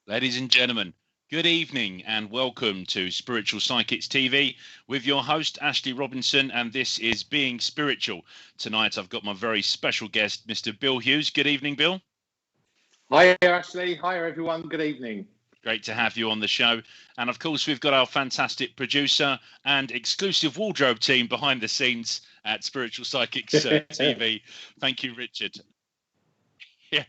Ladies and gentlemen, good evening and welcome to Spiritual Psychics TV with your host Ashley Robinson, and this is Being Spiritual. Tonight I've got my very special guest, Mr. Bill Hughes. Good evening, Bill. Hi Ashley, hi everyone, good evening. Great to have you on the show. And of course, we've got our fantastic producer and exclusive wardrobe team behind the scenes at Spiritual Psychics TV. Thank you, Richard. Yeah,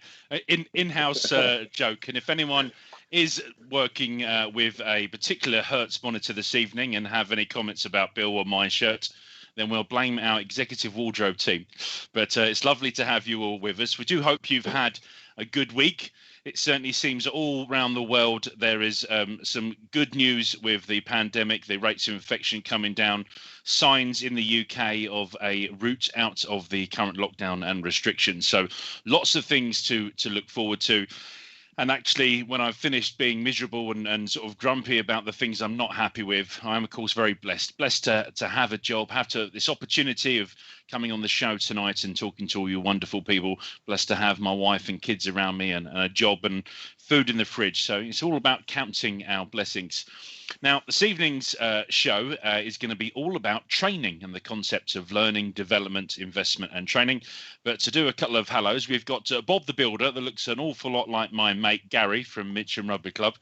in-house joke. And if anyone is working with a particular Hertz monitor this evening and have any comments about Bill or my shirt, then we'll blame our executive wardrobe team. But it's lovely to have you all with us. We do hope you've had a good week. It certainly seems all around the world there is some good news with the pandemic, the rates of infection coming down, signs in the UK of a route out of the current lockdown and restrictions. So lots of things to look forward to. And actually, when I've finished being miserable and sort of grumpy about the things I'm not happy with, I'm, of course, very blessed to have a job, this opportunity of coming on the show tonight and talking to all you wonderful people. Blessed to have my wife and kids around me and a job and food in the fridge. So it's all about counting our blessings. Now, this evening's show is going to be all about training and the concepts of learning, development, investment and training. But to do a couple of hellos, we've got Bob the Builder, that looks an awful lot like my mate Gary from Mitcham Rugby Club.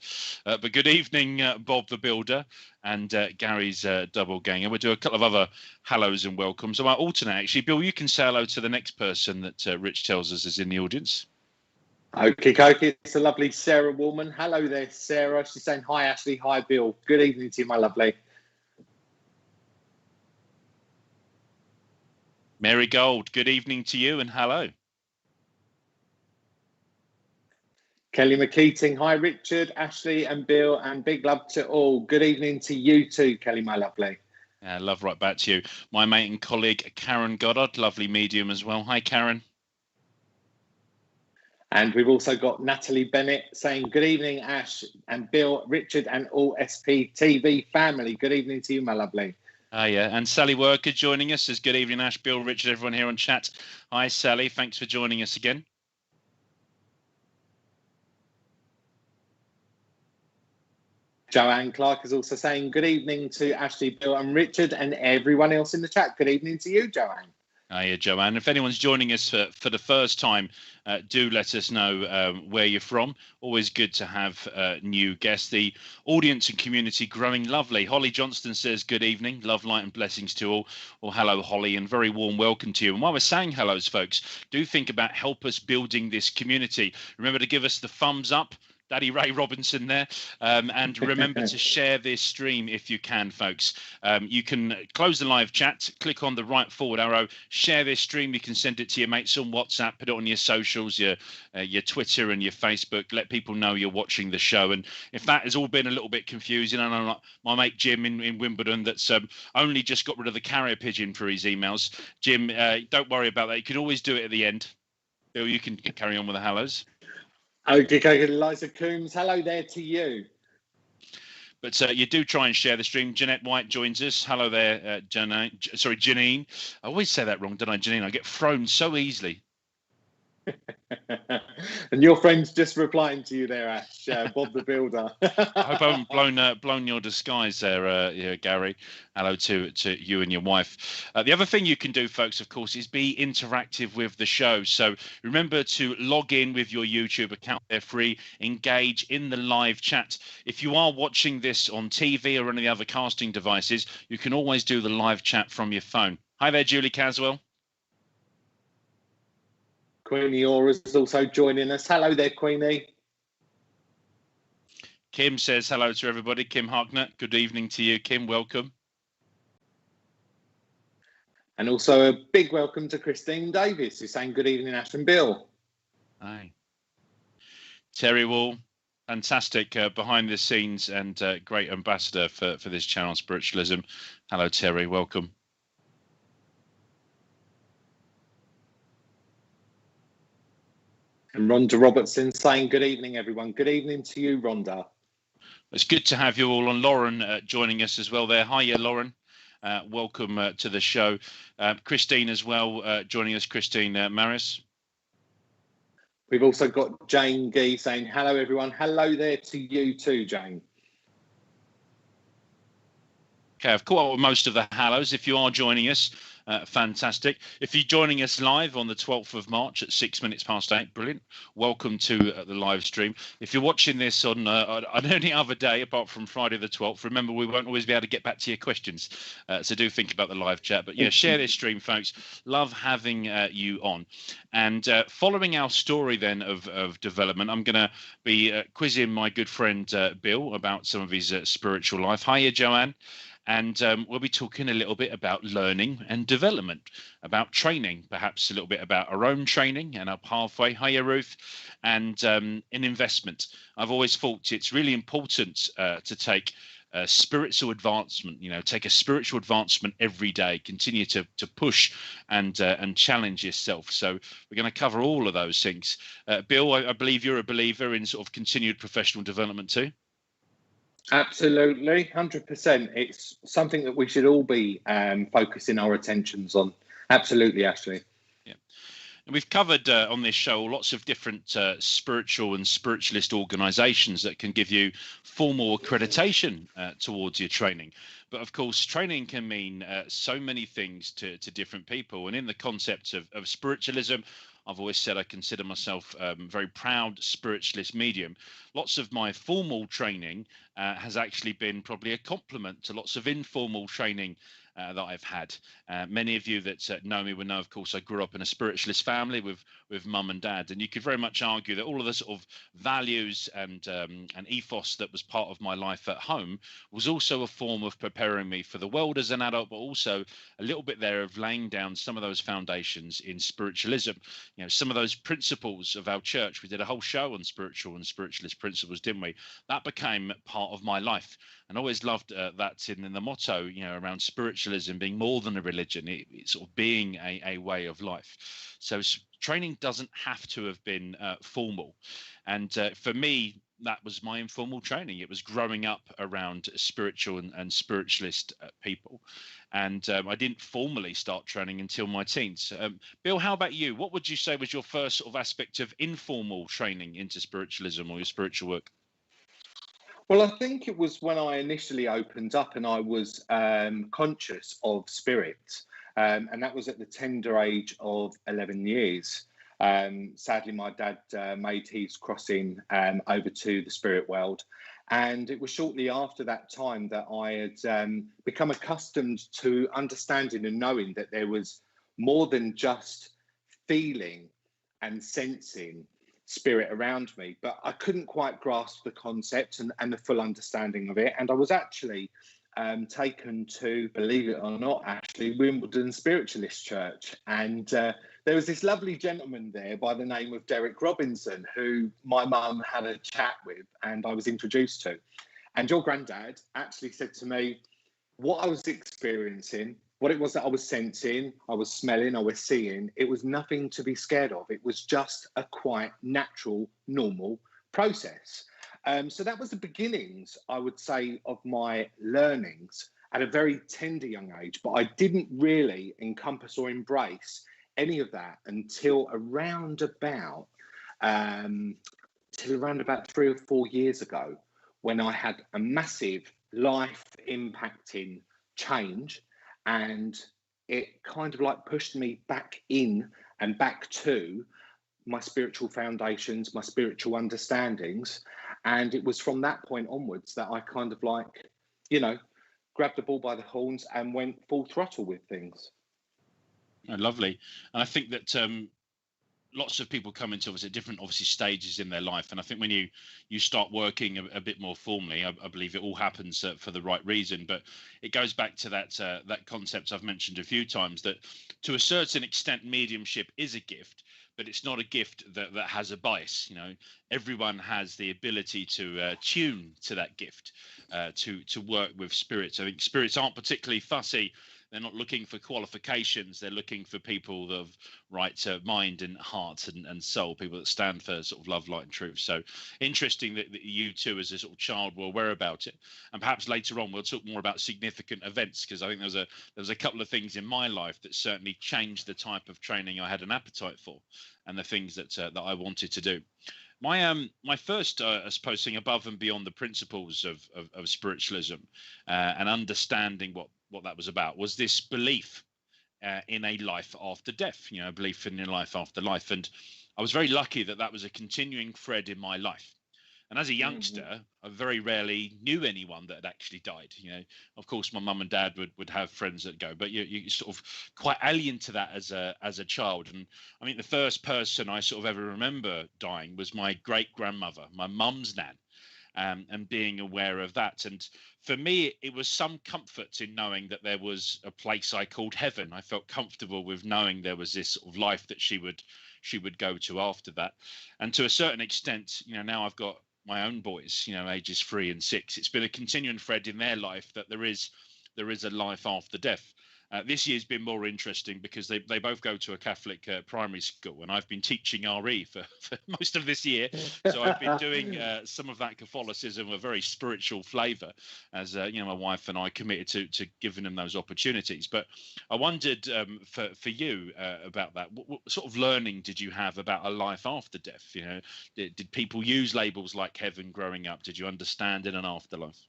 But good evening, Bob the Builder, and Gary's double ganger. We'll do a couple of other hellos and welcomes. So I'll alternate, actually. Bill, you can say hello to the next person that Rich tells us is in the audience. Okay, it's the lovely Sarah Woolman. Hello there, Sarah. She's saying hi, Ashley. Hi, Bill. Good evening to you, my lovely. Mary Gold, good evening to you and hello. Kelly McKeating. Hi, Richard, Ashley and Bill, and big love to all. Good evening to you too, Kelly, my lovely. Love right back to you. My mate and colleague, Karen Goddard, lovely medium as well. Hi, Karen. And we've also got Natalie Bennett saying, good evening, Ash and Bill, Richard and all SPTV family. Good evening to you, my lovely. Yeah, and Sally Worker joining us. Good evening, Ash, Bill, Richard, everyone here on chat. Hi, Sally. Thanks for joining us again. Joanne Clark is also saying, good evening to Ashley, Bill and Richard and everyone else in the chat. Good evening to you, Joanne. Hiya, Joanne. If anyone's joining us for the first time, do let us know where you're from. Always good to have new guests. The audience and community growing lovely. Holly Johnston says, good evening. Love, light and blessings to all. Well, hello, Holly, and very warm welcome to you. And while we're saying hellos, folks, do think about help us building this community. Remember to give us the thumbs up. Daddy Ray Robinson there. And remember to share this stream if you can, folks. You can close the live chat, click on the right forward arrow, share this stream. You can send it to your mates on WhatsApp, put it on your socials, your Twitter and your Facebook. Let people know you're watching the show. And if that has all been a little bit confusing, I know my mate Jim in Wimbledon that's only just got rid of the carrier pigeon for his emails. Jim, don't worry about that. You can always do it at the end. Bill, you can carry on with the hellos. Okay, Eliza Coombs, hello there to you. But you do try and share the stream. Jeanette White joins us. Hello there, Janine. I always say that wrong, don't I, Janine? I get thrown so easily. And your friend's just replying to you there, Ash, Bob the Builder. I hope I haven't blown your disguise there, Gary. Hello to you and your wife. The other thing you can do, folks, of course, is be interactive with the show. So remember to log in with your YouTube account. They're free. Engage in the live chat. If you are watching this on TV or any other casting devices, you can always do the live chat from your phone. Hi there, Julie Caswell. Queenie Aura is also joining us. Hello there, Queenie. Kim says hello to everybody. Kim Harkner, good evening to you, Kim. Welcome. And also a big welcome to Christine Davis, who's saying good evening, Ash and Bill. Hi. Terry Wall, fantastic behind the scenes and great ambassador for this channel, Spiritualism. Hello, Terry. Welcome. And Rhonda Robertson saying good evening, everyone. Good evening to you, Rhonda. It's good to have you all on. Lauren joining us as well there. Hiya, Lauren. Welcome to the show. Christine as well joining us. Christine Maris. We've also got Jane Gee saying, hello, everyone. Hello there to you too, Jane. Okay, I've caught up with most of the hellos. If you are joining us, fantastic. If you're joining us live on the 12th of March at 8:06, brilliant. Welcome to the live stream. If you're watching this on any other day apart from Friday the 12th, remember we won't always be able to get back to your questions. So do think about the live chat. But yeah, share this stream, folks. Love having you on. And following our story then of development, I'm going to be quizzing my good friend Bill about some of his spiritual life. Hiya, Joanne. And we'll be talking a little bit about learning and development, about training, perhaps a little bit about our own training and our pathway. Hiya, Ruth. And in investment. I've always thought it's really important to take spiritual advancement, take a spiritual advancement every day, continue to push and challenge yourself. So we're going to cover all of those things. Bill, I believe you're a believer in sort of continued professional development too. Absolutely, 100%. It's something that we should all be focusing our attentions on. Absolutely, Ashley. Yeah. And we've covered on this show lots of different spiritual and spiritualist organizations that can give you formal accreditation towards your training. But of course, training can mean so many things to different people. And in the concept of spiritualism, I've always said I consider myself a very proud spiritualist medium. Lots of my formal training has actually been probably a complement to lots of informal training that I've had. Many of you that know me will know, of course, I grew up in a spiritualist family with mum and dad, and you could very much argue that all of the sort of values and ethos that was part of my life at home was also a form of preparing me for the world as an adult, but also a little bit there of laying down some of those foundations in spiritualism. Some of those principles of our church. We did a whole show on spiritual and spiritualist principles, didn't we? That became part of my life. And I always loved that in the motto, around spiritualism being more than a religion, it's sort of being a way of life. So training doesn't have to have been formal. And for me, that was my informal training. It was growing up around spiritual and spiritualist people. And I didn't formally start training until my teens. Bill, how about you? What would you say was your first sort of aspect of informal training into spiritualism or your spiritual work? Well, I think it was when I initially opened up and I was conscious of spirit. And that was at the tender age of 11 years. Sadly, my dad made his crossing over to the spirit world. And it was shortly after that time that I had become accustomed to understanding and knowing that there was more than just feeling and sensing spirit around me, but I couldn't quite grasp the concept and the full understanding of it. And I was actually taken to, believe it or not, actually, Wimbledon Spiritualist Church. And there was this lovely gentleman there by the name of Derek Robinson, who my mum had a chat with and I was introduced to. And your granddad actually said to me, what I was experiencing, what it was that I was sensing, I was smelling, I was seeing, it was nothing to be scared of. It was just a quite natural, normal process. So that was the beginnings, I would say, of my learnings at a very tender young age. But I didn't really encompass or embrace any of that until around about 3 or 4 years ago, when I had a massive life impacting change, and it kind of like pushed me back in and back to my spiritual foundations, my spiritual understandings. And it was from that point onwards that I kind of like, grabbed the bull by the horns and went full throttle with things. Oh, lovely. And I think that lots of people come into different stages in their life, and I think when you start working a bit more formally, I believe it all happens for the right reason. But it goes back to that concept I've mentioned a few times, that to a certain extent mediumship is a gift, but it's not a gift that has a bias. Everyone has the ability to tune to that gift, to work with spirits. I think spirits aren't particularly fussy They're not looking for qualifications. They're looking for people of right mind and heart and soul, people that stand for sort of love, light and truth. So interesting that you two as a sort of child were aware about it. And perhaps later on we'll talk more about significant events, because I think there was a couple of things in my life that certainly changed the type of training I had an appetite for and the things that I wanted to do. My first, I suppose, thing above and beyond the principles of spiritualism and understanding what that was about was this belief in a life after death. You know, belief in a life after life, and I was very lucky that that was a continuing thread in my life. And as a youngster, I very rarely knew anyone that had actually died. You know, of course, my mum and dad would have friends that go, but you sort of quite alien to that as a child. And I mean, the first person I sort of ever remember dying was my great grandmother, my mum's nan. And being aware of that. And for me, it was some comfort in knowing that there was a place I called heaven. I felt comfortable with knowing there was this sort of life that she would go to after that. And to a certain extent, you know, now I've got my own boys, you know, ages 3 and 6. It's been a continuing thread in their life that there is a life after death. This year's been more interesting because they both go to a Catholic primary school, and I've been teaching RE for most of this year. So I've been doing some of that Catholicism, a very spiritual flavour, as you know, my wife and I committed to giving them those opportunities. But I wondered for you about that. What sort of learning did you have about a life after death? You know, did people use labels like heaven growing up? Did you understand in an afterlife?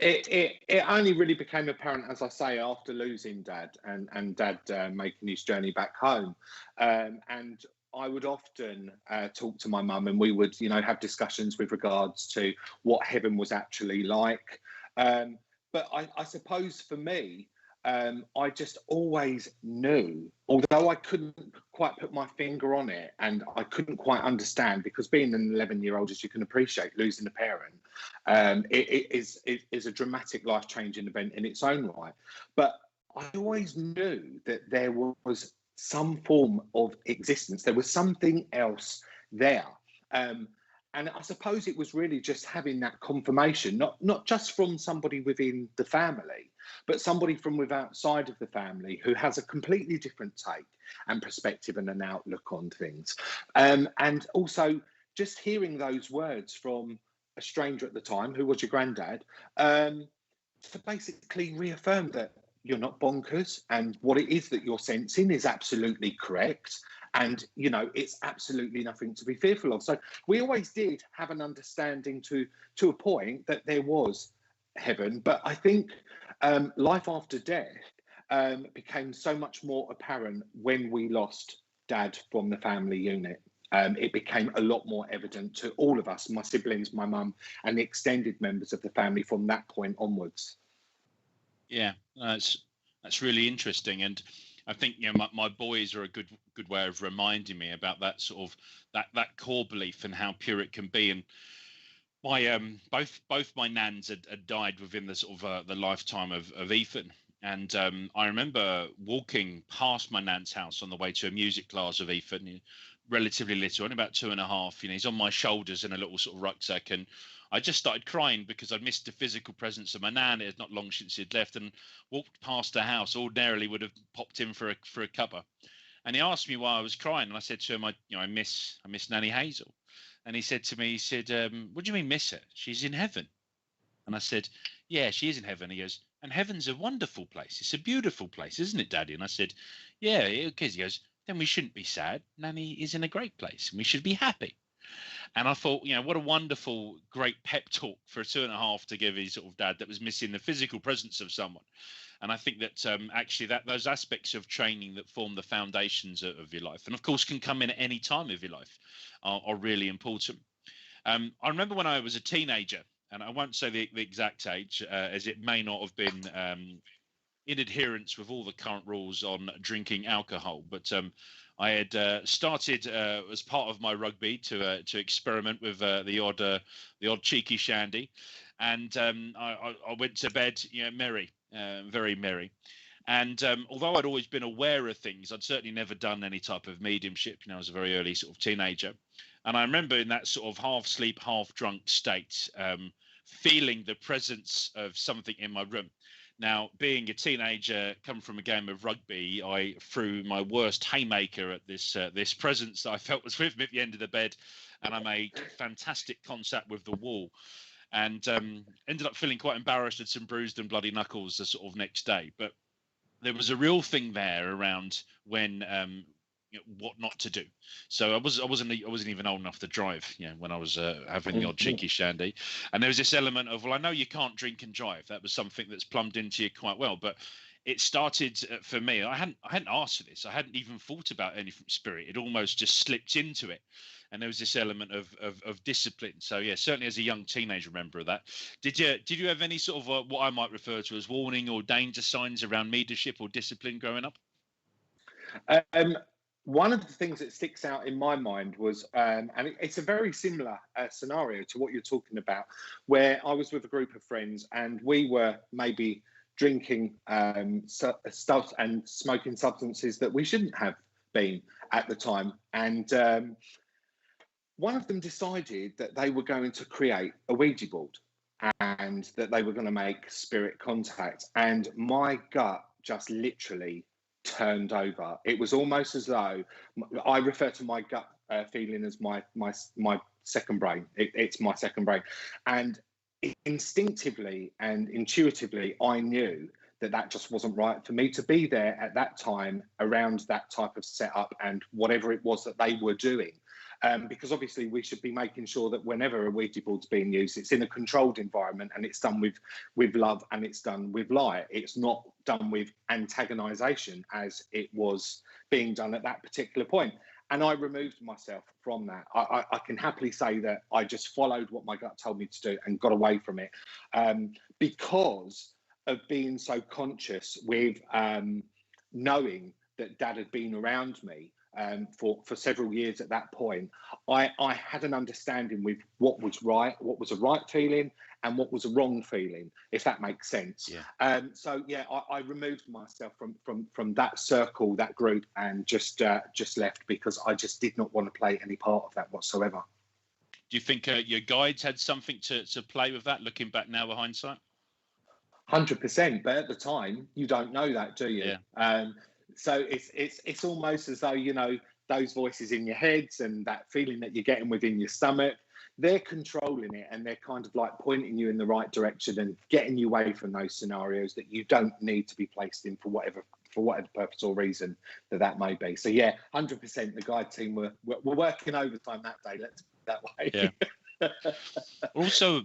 It only really became apparent, as I say, after losing Dad and Dad making his journey back home. And I would often talk to my mum, and we would, you know, have discussions with regards to what heaven was actually like. But I suppose for me, I just always knew, although I couldn't quite put my finger on it and I couldn't quite understand, because being an 11-year-old, as you can appreciate, losing a parent, it is a dramatic life-changing event in its own right. But I always knew that there was some form of existence. There was something else there. And I suppose it was really just having that confirmation, not just from somebody within the family, but somebody from outside of the family who has a completely different take and perspective and an outlook on things. And also just hearing those words from a stranger at the time, who was your granddad, to basically reaffirm that you're not bonkers and what it is that you're sensing is absolutely correct. And, you know, it's absolutely nothing to be fearful of. So we always did have an understanding to a point that there was heaven. But I think life after death became so much more apparent when we lost Dad from the family unit. It became a lot more evident to all of us, my siblings, my mum, and the extended members of the family from that point onwards. Yeah, that's really interesting, and I think, you know, my boys are a good way of reminding me about that sort of that core belief and how pure it can be. And my both my nans had died within the sort of the lifetime of Ethan. And I remember walking past my nan's house on the way to a music class of Ethan, you know, relatively little, only about 2.5. You know, he's on my shoulders in a little sort of rucksack, and I just started crying because I'd missed the physical presence of my nan. It had not long since he'd left, and walked past the house. Ordinarily would have popped in for a cuppa, and he asked me why I was crying, and I said to him, I miss Nanny Hazel. And he said to me, he said, "What do you mean miss her? She's in heaven." And I said, "Yeah, she is in heaven." He goes, "And heaven's a wonderful place. It's a beautiful place, isn't it, Daddy?" And I said, "Yeah, it is." He goes, "Then we shouldn't be sad. Nanny is in a great place, and we should be happy." And I thought, you know, what a wonderful, great pep talk for a 2.5 to give his sort of dad that was missing the physical presence of someone. And I think that actually that those aspects of training that form the foundations of your life, and of course can come in at any time of your life, are really important. I remember when I was a teenager, and I won't say the exact age, as it may not have been in adherence with all the current rules on drinking alcohol, but I had started as part of my rugby to experiment with the odd cheeky shandy, and I went to bed, you know, merry, very merry. And although I'd always been aware of things, I'd certainly never done any type of mediumship. You know, I was a very early sort of teenager, and I remember in that sort of half sleep, half drunk state, feeling the presence of something in my room. Now, being a teenager, come from a game of rugby, I threw my worst haymaker at this presence that I felt was with me at the end of the bed, and I made fantastic contact with the wall, and ended up feeling quite embarrassed, with some bruised and bloody knuckles the sort of next day. But there was a real thing there around when what not to do. So I wasn't even old enough to drive, when I was having the odd cheeky shandy. And there was this element of, well, I know you can't drink and drive. That was something that's plumbed into you quite well. But it started for me. I hadn't asked for this. I hadn't even thought about any spirit. It almost just slipped into it. And there was this element of discipline. So yeah, certainly as a young teenager, remember of that. Did you have any sort of what I might refer to as warning or danger signs around leadership or discipline growing up? One of the things that sticks out in my mind was, and it's a very similar scenario to what you're talking about, where I was with a group of friends and we were maybe drinking stuff and smoking substances that we shouldn't have been at the time. And one of them decided that they were going to create a Ouija board and that they were going to make spirit contact. And my gut just literally turned over. It was almost as though I refer to my gut feeling as my second brain. It's my second brain, and instinctively and intuitively, I knew that just wasn't right for me to be there at that time around that type of setup and whatever it was that they were doing. Because obviously we should be making sure that whenever a Ouija board's being used, it's in a controlled environment and it's done with love and it's done with light. It's not done with antagonization as it was being done at that particular point. And I removed myself from that. I can happily say that I just followed what my gut told me to do and got away from it, because of being so conscious with knowing that Dad had been around me for several years at that point. I had an understanding with what was right, what was a right feeling, and what was a wrong feeling, if that makes sense. Yeah. So yeah, I removed myself from that circle, that group, and just left because I just did not want to play any part of that whatsoever. Do you think your guides had something to play with that, looking back now with hindsight? 100%, but at the time you don't know that, do you? Yeah. So it's almost as though, those voices in your heads and that feeling that you're getting within your stomach, they're controlling it and they're kind of like pointing you in the right direction and getting you away from those scenarios that you don't need to be placed in for whatever purpose or reason that may be. So yeah, 100%. The guide team were working overtime that day. Let's put it that way. Yeah. Also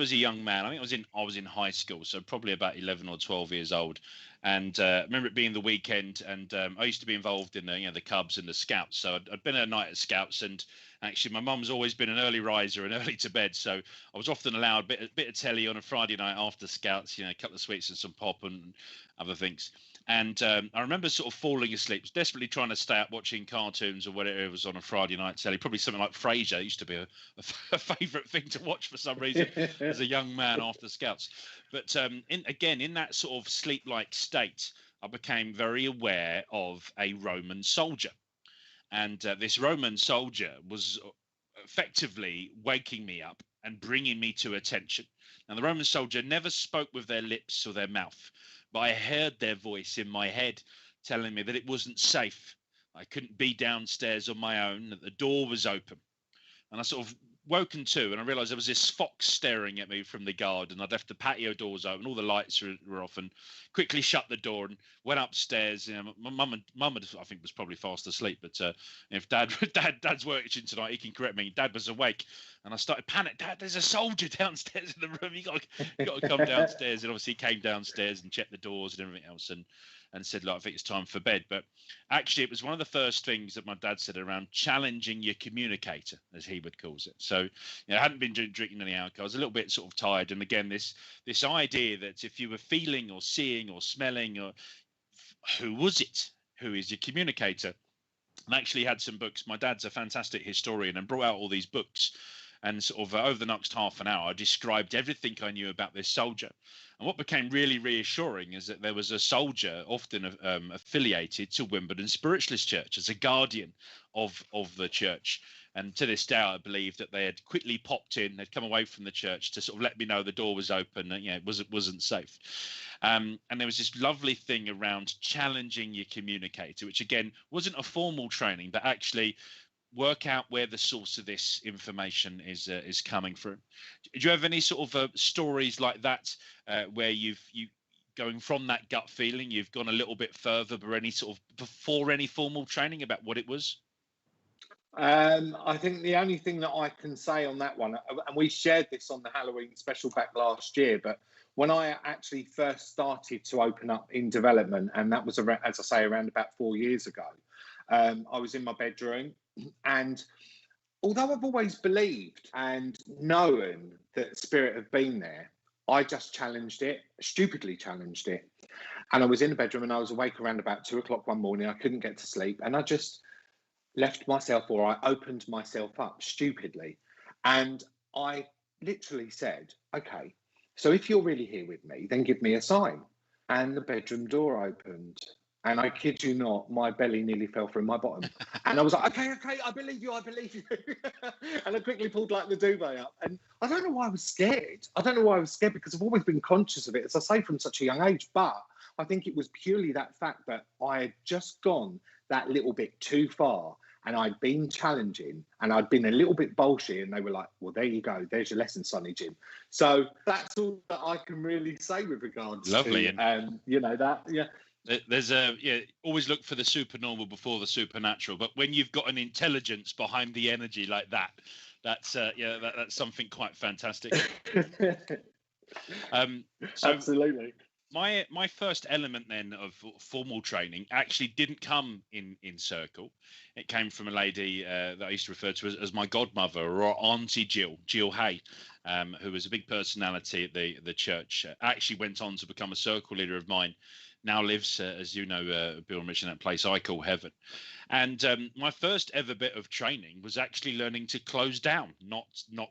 as a young man, I think I was in high school, so probably about 11 or 12 years old, and I remember it being the weekend, and I used to be involved in the Cubs and the Scouts, so I'd been a night at Scouts, and actually my mum's always been an early riser and early to bed, so I was often allowed a bit of telly on a Friday night after Scouts, a couple of sweets and some pop and other things. And I remember sort of falling asleep, desperately trying to stay up watching cartoons or whatever it was on a Friday night telly. Probably something like Frasier. It used to be a favourite thing to watch for some reason as a young man after Scouts. But in that sort of sleep-like state, I became very aware of a Roman soldier. And this Roman soldier was effectively waking me up and bringing me to attention. Now, the Roman soldier never spoke with their lips or their mouth, but I heard their voice in my head telling me that it wasn't safe. I couldn't be downstairs on my own, that the door was open. And I sort of woken to, and I realised there was this fox staring at me from the garden. I'd left the patio doors open, all the lights were off, and quickly shut the door and went upstairs. My mum I think was probably fast asleep, but if Dad's working tonight, he can correct me. Dad was awake, and I started panic. Dad, there's a soldier downstairs in the room. You got to come downstairs. And obviously he came downstairs and checked the doors and everything else, and said, look, I think it's time for bed. But actually, it was one of the first things that my dad said around challenging your communicator, as he would call it. So, I hadn't been drinking any alcohol. I was a little bit sort of tired. And again, this idea that if you were feeling or seeing or smelling, or who was it? Who is your communicator? And actually had some books. My dad's a fantastic historian and brought out all these books. And sort of over the next half an hour, I described everything I knew about this soldier. And what became really reassuring is that there was a soldier often affiliated to Wimbledon Spiritualist Church as a guardian of the church. And to this day, I believe that they had quickly popped in. They'd come away from the church to sort of let me know the door was open, and it wasn't safe. And there was this lovely thing around challenging your communicator, which again wasn't a formal training, but actually work out where the source of this information is coming from. Do you have any sort of stories like that where you going from that gut feeling, you've gone a little bit further, but any sort of before any formal training about what it was? I think the only thing that I can say on that one, and we shared this on the Halloween special back last year, but when I actually first started to open up in development, and that was around, as I say, around about 4 years ago, I was in my bedroom, and although I've always believed and known that spirit have been there, I just challenged it, stupidly challenged it. And I was in the bedroom and I was awake around about 2 o'clock one morning. I couldn't get to sleep. And I just left myself, or I opened myself up stupidly. And I literally said, okay, so if you're really here with me, then give me a sign. And the bedroom door opened. And I kid you not, my belly nearly fell through my bottom. And I was like, okay, I believe you. And I quickly pulled like the duvet up. And I don't know why I was scared. Because I've always been conscious of it, as I say, from such a young age. But I think it was purely that fact that I had just gone that little bit too far. And I'd been challenging and I'd been a little bit bolshy, and they were like, well, there you go. There's your lesson, Sonny Jim. So that's all that I can really say with regards to, that. Yeah. There's always look for the supernormal before the supernatural. But when you've got an intelligence behind the energy like that, that's something quite fantastic. So absolutely. My first element then of formal training actually didn't come in circle. It came from a lady that I used to refer to as my godmother, or Auntie Jill Hay, who was a big personality at the church. Actually went on to become a circle leader of mine. Now lives, as you know, Bill mentioned, that place I call heaven. And my first ever bit of training was actually learning to close down, not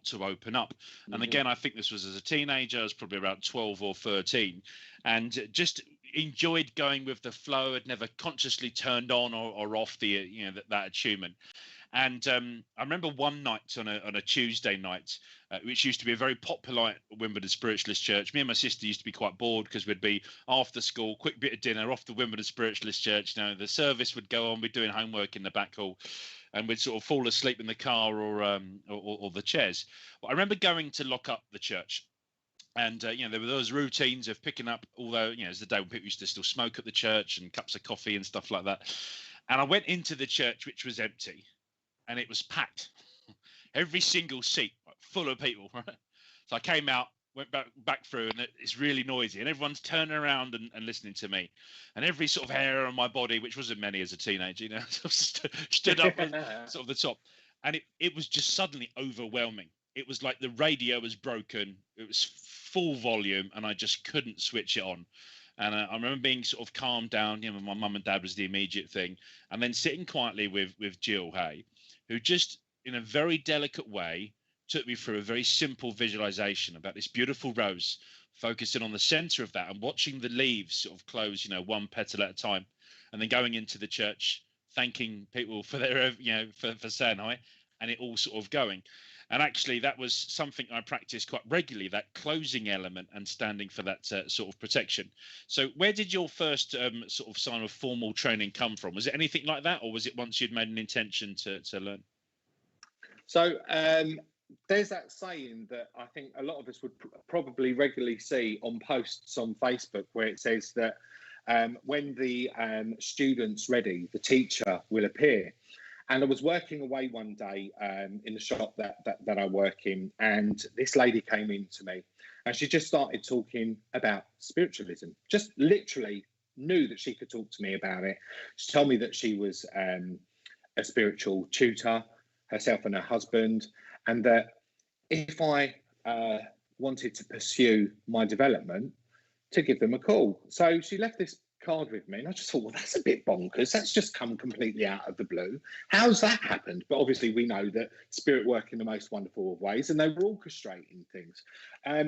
to open up. Mm-hmm. And again, I think this was as a teenager. I was probably around 12 or 13, and just enjoyed going with the flow. I'd never consciously turned on or off the that attunement. And I remember one night on a Tuesday night, which used to be a very popular at Wimbledon Spiritualist Church. Me and my sister used to be quite bored because we'd be after school, quick bit of dinner, off to Wimbledon Spiritualist Church. The service would go on. We'd doing homework in the back hall, and we'd sort of fall asleep in the car or the chairs. But I remember going to lock up the church. And, there were those routines of picking up, although, it's the day when people used to still smoke at the church and cups of coffee and stuff like that. And I went into the church, which was empty. And it was packed, every single seat full of people. Right? So I came out, went back through, and it's really noisy, and everyone's turning around and listening to me, and every sort of hair on my body, which wasn't many as a teenager, stood up at sort of the top, and it was just suddenly overwhelming. It was like the radio was broken. It was full volume, and I just couldn't switch it on. And I remember being sort of calmed down. My mum and dad was the immediate thing, and then sitting quietly with Jill Hay, who just in a very delicate way took me through a very simple visualization about this beautiful rose, focusing on the center of that and watching the leaves sort of close, one petal at a time, and then going into the church, thanking people for their, for saying hi, and it all sort of going. And actually, that was something I practiced quite regularly, that closing element and standing for that sort of protection. So where did your first sort of sign of formal training come from? Was it anything like that, or was it once you'd made an intention to learn? So there's that saying that I think a lot of us would probably regularly see on posts on Facebook, where it says that when the student's ready, the teacher will appear. And I was working away one day in the shop that I work in, and this lady came in to me, and she just started talking about spiritualism. Just literally knew that she could talk to me about it. She told me that she was a spiritual tutor, herself and her husband, and that if I wanted to pursue my development, to give them a call. So she left this card with me, and I just thought, well, that's a bit bonkers. That's just come completely out of the blue. How's that happened? But obviously we know that spirit work in the most wonderful of ways, and they were orchestrating things.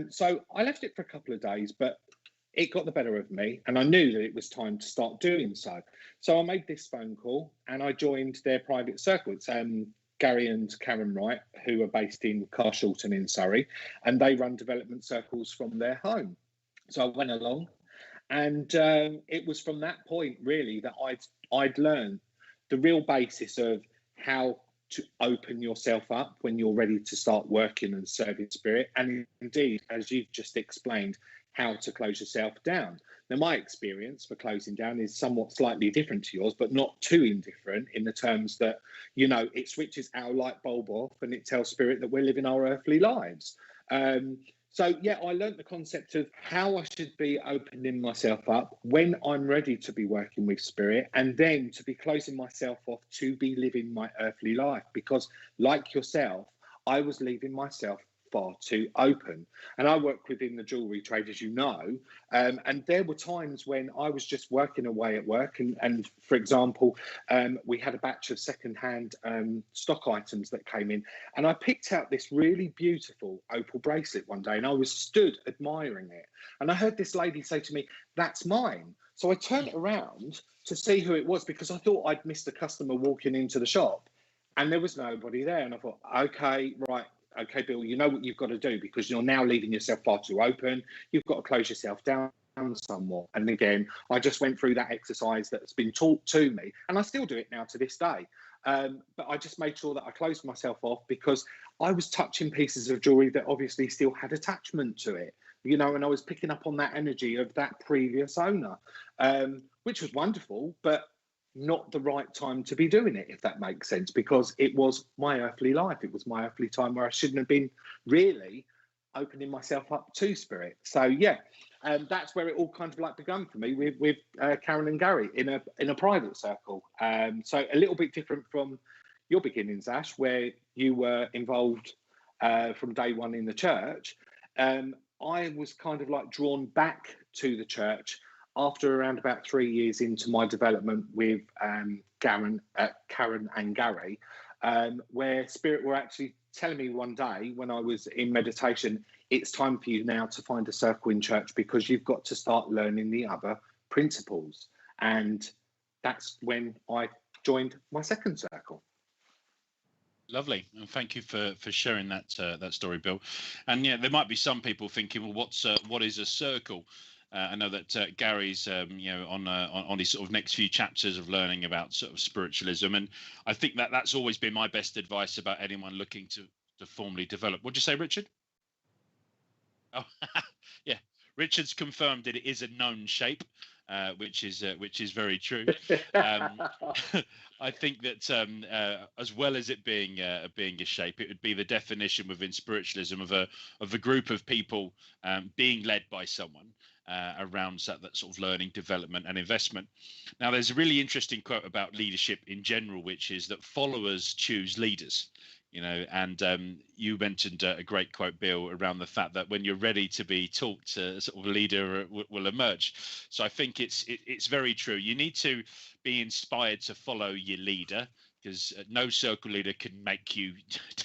So I left it for a couple of days, but it got the better of me, and I knew that it was time to start doing so. So I made this phone call, and I joined their private circle. It's Gary and Karen Wright, who are based in Carshalton in Surrey, and they run development circles from their home. So I went along, and it was from that point really that I'd learned the real basis of how to open yourself up when you're ready to start working and serving spirit, and indeed, as you've just explained, how to close yourself down. Now, my experience for closing down is somewhat slightly different to yours, but not too indifferent in the terms that, you know, it switches our light bulb off and it tells spirit that we're living our earthly lives. So, yeah, I learned the concept of how I should be opening myself up when I'm ready to be working with spirit, and then to be closing myself off to be living my earthly life. Because, like yourself, I was leaving myself far too open. And I work within the jewellery trade, as you know, and there were times when I was just working away at work, and for example, we had a batch of second-hand stock items that came in, and I picked out this really beautiful opal bracelet one day, and I was stood admiring it, and I heard this lady say to me, "That's mine." So I turned around to see who it was, because I thought I'd missed a customer walking into the shop, and there was nobody there. And I thought, okay, right, okay, Bill, you know what you've got to do, because you're now leaving yourself far too open. You've got to close yourself down somewhat. And again, I just went through that exercise that's been taught to me, and I still do it now to this day. But I just made sure that I closed myself off, because I was touching pieces of jewelry that obviously still had attachment to it, you know, and I was picking up on that energy of that previous owner, which was wonderful, but not the right time to be doing it, if that makes sense, because it was my earthly life. It was my earthly time where I shouldn't have been really opening myself up to spirit. So yeah, that's where it all kind of like begun for me with Karen and Gary in a private circle. So a little bit different from your beginnings, Ash, where you were involved from day one in the church. I was kind of like drawn back to the church after around about 3 years into my development with Karen and Gary, where spirit were actually telling me one day when I was in meditation, it's time for you now to find a circle in church, because you've got to start learning the other principles. And that's when I joined my second circle. Lovely, and thank you for sharing that that story, Bill. And yeah, there might be some people thinking, well, what is a circle? I know that Gary's, on his sort of next few chapters of learning about sort of spiritualism, and I think that that's always been my best advice about anyone looking to formally develop. What'd you say, Richard? Oh, yeah, Richard's confirmed that it is a known shape, which is very true. I think that as well as it being a shape, it would be the definition within spiritualism of a group of people being led by someone around that sort of learning, development, and investment. Now, there's a really interesting quote about leadership in general, which is that followers choose leaders. You know, and you mentioned a great quote, Bill, around the fact that when you're ready to be taught, sort of a leader will emerge. So I think it's very true. You need to be inspired to follow your leader, because no circle leader can make you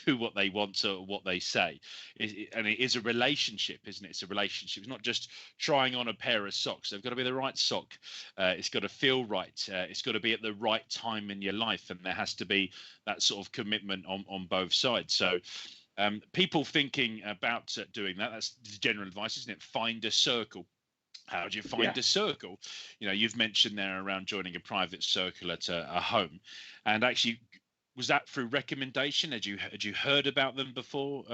do what they want or what they say. And it is a relationship, isn't it? It's a relationship. It's not just trying on a pair of socks. They've got to be the right sock. It's got to feel right. It's got to be at the right time in your life. And there has to be that sort of commitment on both sides. So people thinking about doing that, that's the general advice, isn't it? Find a circle. How do you find a circle? You know, you've mentioned there around joining a private circle at a home, and actually, was that through recommendation? Had you heard about them before?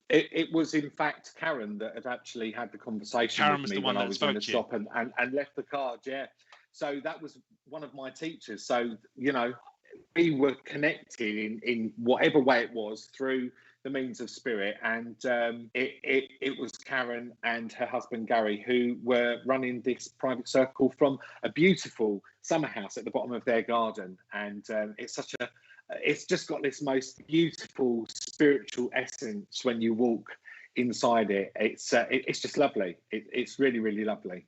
It was in fact Karen that had actually had the conversation with me when I was in the shop and left the card. Yeah, so that was one of my teachers. So you know, we were connected in whatever way it was through the means of spirit, and it was Karen and her husband Gary who were running this private circle from a beautiful summer house at the bottom of their garden, and it's just got this most beautiful spiritual essence when you walk inside it. It's just lovely. It's really, really lovely.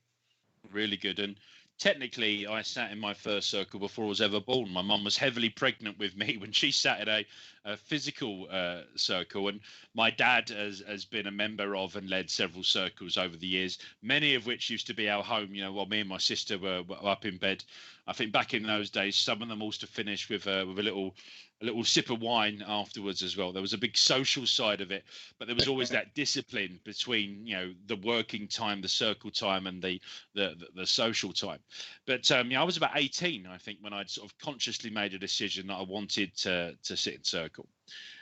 Really good. And technically, I sat in my first circle before I was ever born. My mum was heavily pregnant with me when she sat at a physical circle, and my dad has been a member of and led several circles over the years, many of which used to be our home. You know, while me and my sister were up in bed I think back in those days, some of them used to finish with a little sip of wine afterwards as well. There was a big social side of it, but there was always that discipline between, you know, the working time, the circle time, and the social time. But you know, I was about 18, I think, when I'd sort of consciously made a decision that I wanted to sit in circle.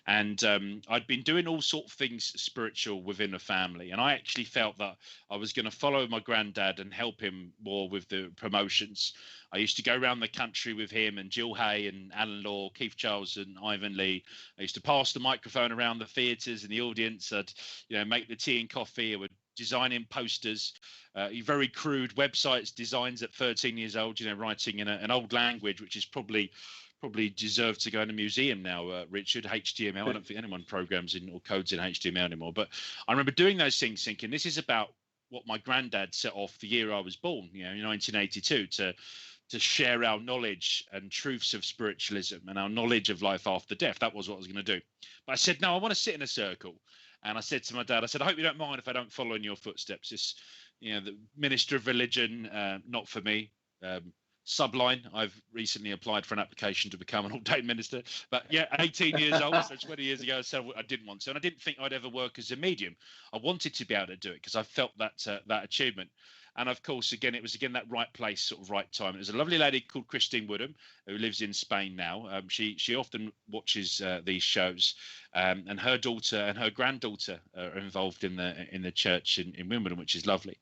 And I'd been doing all sort of things spiritual within the family, and I actually felt that I was going to follow my granddad and help him more with the promotions. I used to go around the country with him and Jill Hay and Alan Law, Keith Charles and Ivan Lee. I used to pass the microphone around the theatres and the audience. I'd, you know, make the tea and coffee. I would design in posters, very crude websites, designs at 13 years old, you know, writing in an old language, which is probably deserve to go in a museum now, Richard. HTML. I don't think anyone programs in or codes in HTML anymore. But I remember doing those things, thinking this is about what my granddad set off the year I was born, you know, in 1982, to share our knowledge and truths of spiritualism and our knowledge of life after death. That was what I was going to do. But I said, no, I want to sit in a circle. And I said to my dad, I said, I hope you don't mind if I don't follow in your footsteps. It's, you know, the minister of religion, not for me. Subline, I've recently applied for an application to become an ordained minister, but yeah, 18 years old, so 20 years ago, so I didn't want to, and I didn't think I'd ever work as a medium. I wanted to be able to do it because I felt that achievement. And of course, again, it was that right place, sort of right time. There's a lovely lady called Christine Woodham who lives in Spain now. She often watches these shows, and her daughter and her granddaughter are involved in the church in Wimbledon, which is lovely.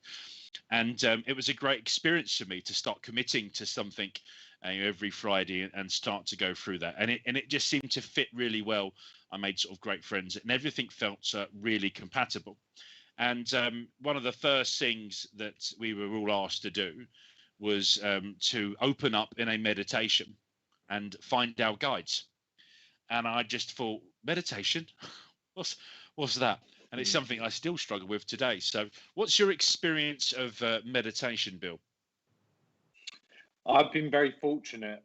And it was a great experience for me to start committing to something every Friday and start to go through that. And it just seemed to fit really well. I made sort of great friends, and everything felt really compatible. And one of the first things that we were all asked to do was to open up in a meditation and find our guides. And I just thought, meditation? What's that? And it's something I still struggle with today. So what's your experience of meditation, Bill? I've been very fortunate.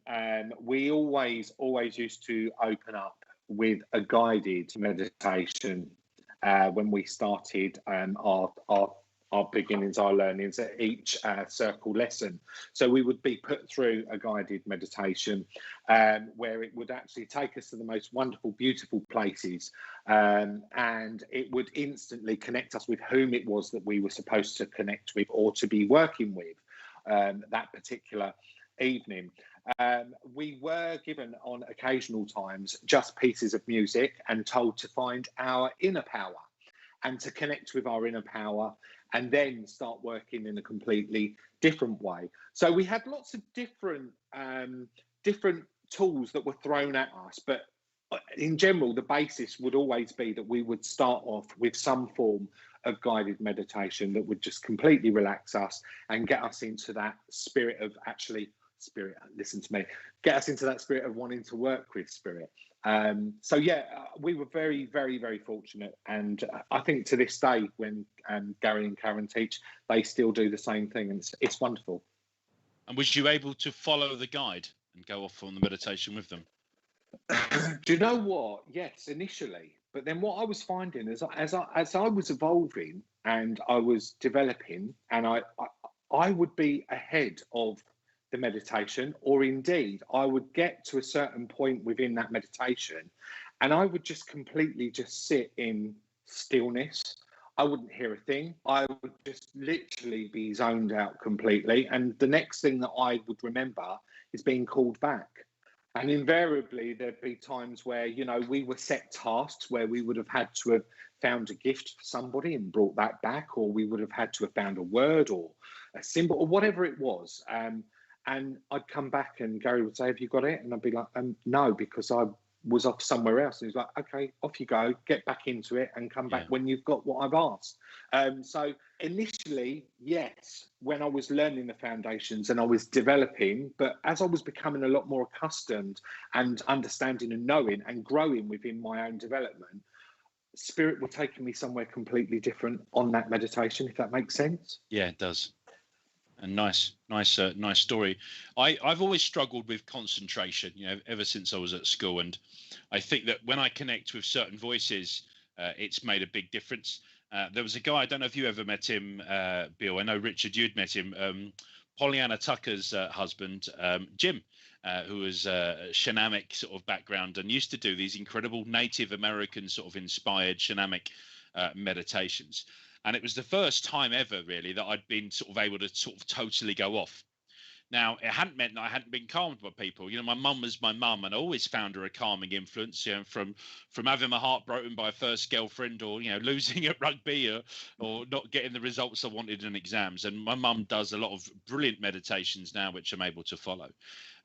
We always used to open up with a guided meditation when we started our beginnings, our learnings at each circle lesson. So we would be put through a guided meditation where it would actually take us to the most wonderful, beautiful places, and it would instantly connect us with whom it was that we were supposed to connect with or to be working with that particular evening. We were given on occasional times just pieces of music and told to find our inner power and to connect with our inner power and then start working in a completely different way. So we had lots of different tools that were thrown at us, but in general, the basis would always be that we would start off with some form of guided meditation that would just completely relax us and get us into that spirit of get us into that spirit of wanting to work with spirit. So yeah, we were very, very, very fortunate, and I think to this day, when Gary and Karen teach, they still do the same thing, and it's wonderful. And was you able to follow the guide and go off on the meditation with them? Do you know what? Yes, initially, but then what I was finding is as I was evolving and I was developing, and I would be ahead of the meditation, or indeed I would get to a certain point within that meditation and I would just completely just sit in stillness. I wouldn't hear a thing. I would just literally be zoned out completely, and the next thing that I would remember is being called back. And invariably there'd be times where, you know, we were set tasks where we would have had to have found a gift for somebody and brought that back, or we would have had to have found a word or a symbol or whatever it was. And I'd come back and Gary would say, have you got it? And I'd be like, no, because I was off somewhere else. And he's like, okay, off you go, get back into it and come back when you've got what I've asked. So initially, yes, when I was learning the foundations and I was developing, but as I was becoming a lot more accustomed and understanding and knowing and growing within my own development, spirit was taking me somewhere completely different on that meditation, if that makes sense. Yeah, it does. And nice story. I've always struggled with concentration, you know, ever since I was at school. And I think that when I connect with certain voices, it's made a big difference. There was a guy, I don't know if you ever met him, Bill. I know, Richard, you'd met him. Pollyanna Tucker's husband, Jim, who was a shamanic sort of background and used to do these incredible Native American sort of inspired shamanic meditations. And it was the first time ever, really, that I'd been sort of able to sort of totally go off. Now, it hadn't meant that I hadn't been calmed by people. You know, my mum was my mum, and I always found her a calming influence. You know, from having my heart broken by a first girlfriend, or losing at rugby, or not getting the results I wanted in exams. And my mum does a lot of brilliant meditations now, which I'm able to follow.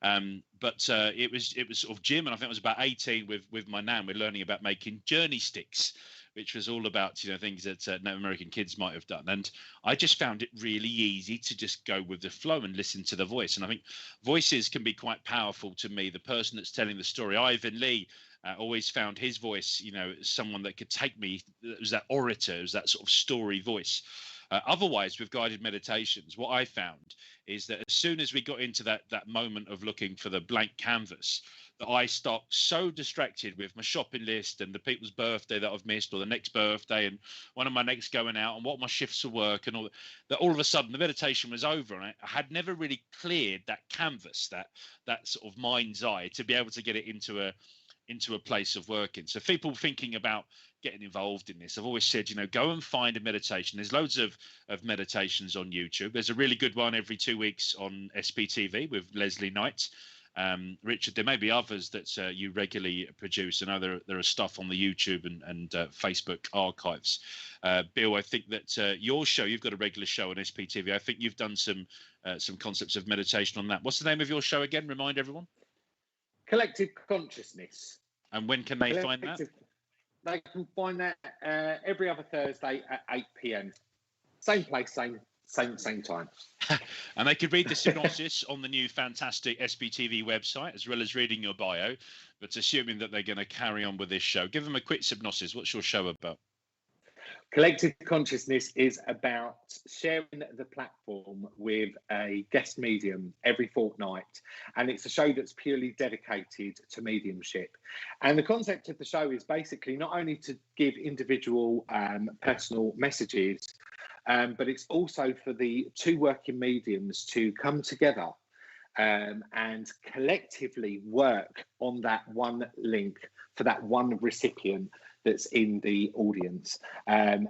But it was sort of Jim, and I think I was about 18 with my nan. We're learning about making journey sticks, which was all about things that Native American kids might have done. And I just found it really easy to just go with the flow and listen to the voice. And I think voices can be quite powerful to me. The person that's telling the story, Ivan Lee, always found his voice, someone that could take me. It was that orator, it was that sort of story voice. Otherwise, with guided meditations, what I found is that as soon as we got into that moment of looking for the blank canvas, that I start so distracted with my shopping list and the people's birthday that I've missed, or the next birthday, and when am I next going out, and what my shifts of work, and all that all of a sudden the meditation was over, and I had never really cleared that canvas, that sort of mind's eye, to be able to get it into a place of working. So people thinking about getting involved in this, I've always said, go and find a meditation. There's loads of meditations on YouTube. There's a really good one every 2 weeks on SPTV with Leslie Knight. Richard, there may be others that you regularly produce. I know there are stuff on the YouTube and Facebook archives. Bill, I think that your show, you've got a regular show on SPTV. I think you've done some concepts of meditation on that. What's the name of your show again? Remind everyone. Collective Consciousness. And when can they find that? They can find that every other Thursday at 8 p.m. Same place, same time. And they could read the synopsis on the new fantastic SPTV website, as well as reading your bio. But assuming that they're going to carry on with this show, give them a quick synopsis. What's your show about? Collective Consciousness is about sharing the platform with a guest medium every fortnight, and it's a show that's purely dedicated to mediumship. And the concept of the show is basically not only to give individual personal messages, but it's also for the two working mediums to come together and collectively work on that one link for that one recipient that's in the audience. And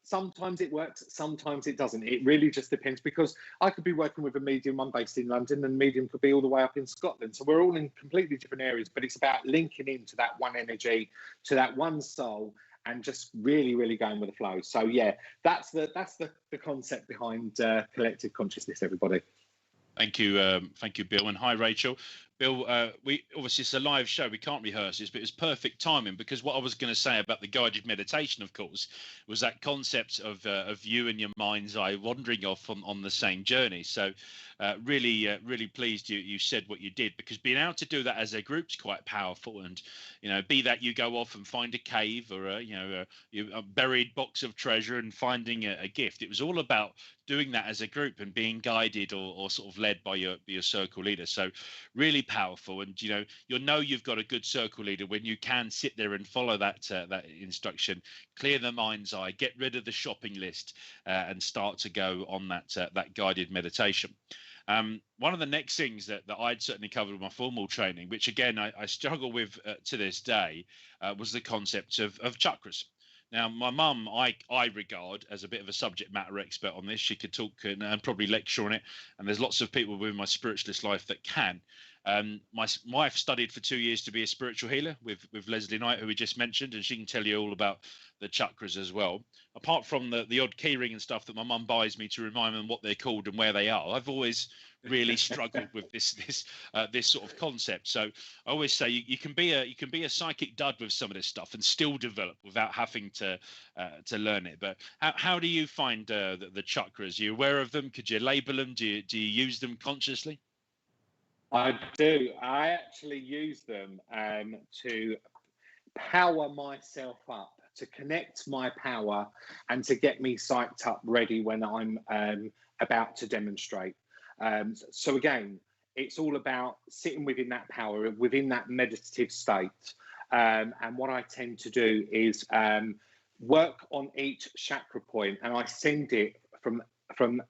sometimes it works, sometimes it doesn't. It really just depends, because I could be working with a medium, I'm based in London, and medium could be all the way up in Scotland. So we're all in completely different areas, but it's about linking into that one energy, to that one soul, and just really, really going with the flow. So yeah, that's the concept behind Collective Consciousness, everybody. Thank you, Bill, and hi, Rachel. Bill, we obviously, it's a live show. We can't rehearse this, but it's perfect timing, because what I was going to say about the guided meditation, of course, was that concept of you and your mind's eye wandering off on the same journey. So really pleased you said what you did, because being able to do that as a group's quite powerful. And be that you go off and find a cave, or a buried box of treasure and finding a gift. It was all about doing that as a group and being guided or sort of led by your circle leader. So really powerful. And you've got a good circle leader when you can sit there and follow that instruction, clear the mind's eye, get rid of the shopping list, and start to go on that guided meditation. One of the next things that I'd certainly covered with my formal training, which again I struggle with to this day, was the concept of chakras. Now, my mum, I regard as a bit of a subject matter expert on this. She could talk and probably lecture on it. And there's lots of people within my spiritualist life that can. My wife studied for 2 years to be a spiritual healer with Leslie Knight, who we just mentioned, and she can tell you all about the chakras as well. Apart from the odd keyring and stuff that my mum buys me to remind them what they're called and where they are, I've always really struggled with this sort of concept. So I always say you can be a psychic dud with some of this stuff and still develop without having to learn it. But how do you find the chakras? Are you aware of them? Could you label them? Do you use them consciously? I do. I actually use them to power myself up, to connect my power, and to get me psyched up, ready when I'm about to demonstrate. So again, it's all about sitting within that power, within that meditative state. And what I tend to do is work on each chakra point, and I send it from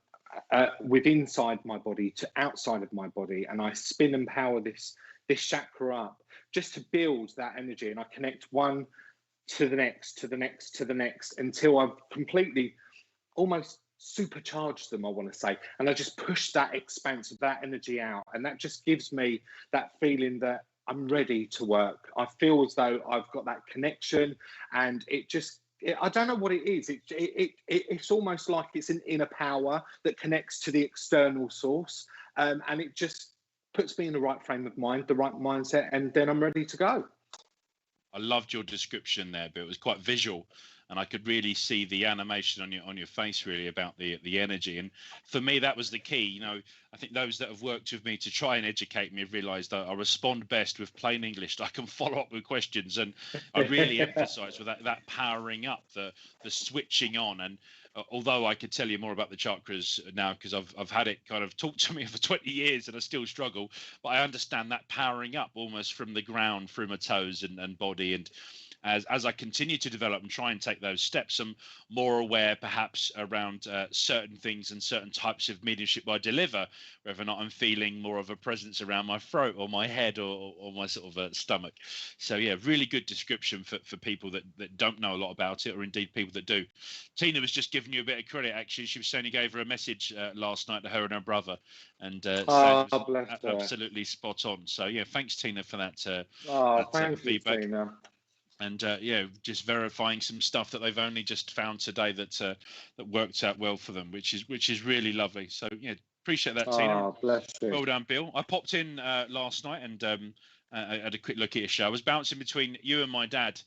with inside my body to outside of my body, and I spin and power this chakra up just to build that energy, and I connect one to the next, to the next, to the next, until I've completely almost supercharged them, I want to say, and I just push that expanse of that energy out, and that just gives me that feeling that I'm ready to work. I feel as though I've got that connection, and I don't know what it is. It's almost like it's an inner power that connects to the external source, and it just puts me in the right frame of mind, the right mindset, and then I'm ready to go. I loved your description there, but it was quite visual, and I could really see the animation on your face, really, about the energy. And for me, that was the key. You know, I think those that have worked with me to try and educate me have realised that I respond best with plain English. I can follow up with questions, and I really emphasise with that powering up, the switching on. And although I could tell you more about the chakras now because I've had it kind of talked to me for 20 years and I still struggle, but I understand that powering up almost from the ground through my toes and body. And as I continue to develop and try and take those steps, I'm more aware perhaps around certain things and certain types of mediumship I deliver, whether or not I'm feeling more of a presence around my throat or my head or my sort of stomach. So yeah, really good description for people that don't know a lot about it, or indeed people that do. Tina was just giving you a bit of credit, actually. She was saying you gave her a message last night to her and her brother, and saying it was absolutely spot on. So yeah, thanks Tina for that, thank you, feedback. Tina. And just verifying some stuff that they've only just found today that worked out well for them, which is really lovely. So yeah, appreciate that, Tina. Bless you. Well done, Bill. I popped in last night and I had a quick look at your show. I was bouncing between you and my dad.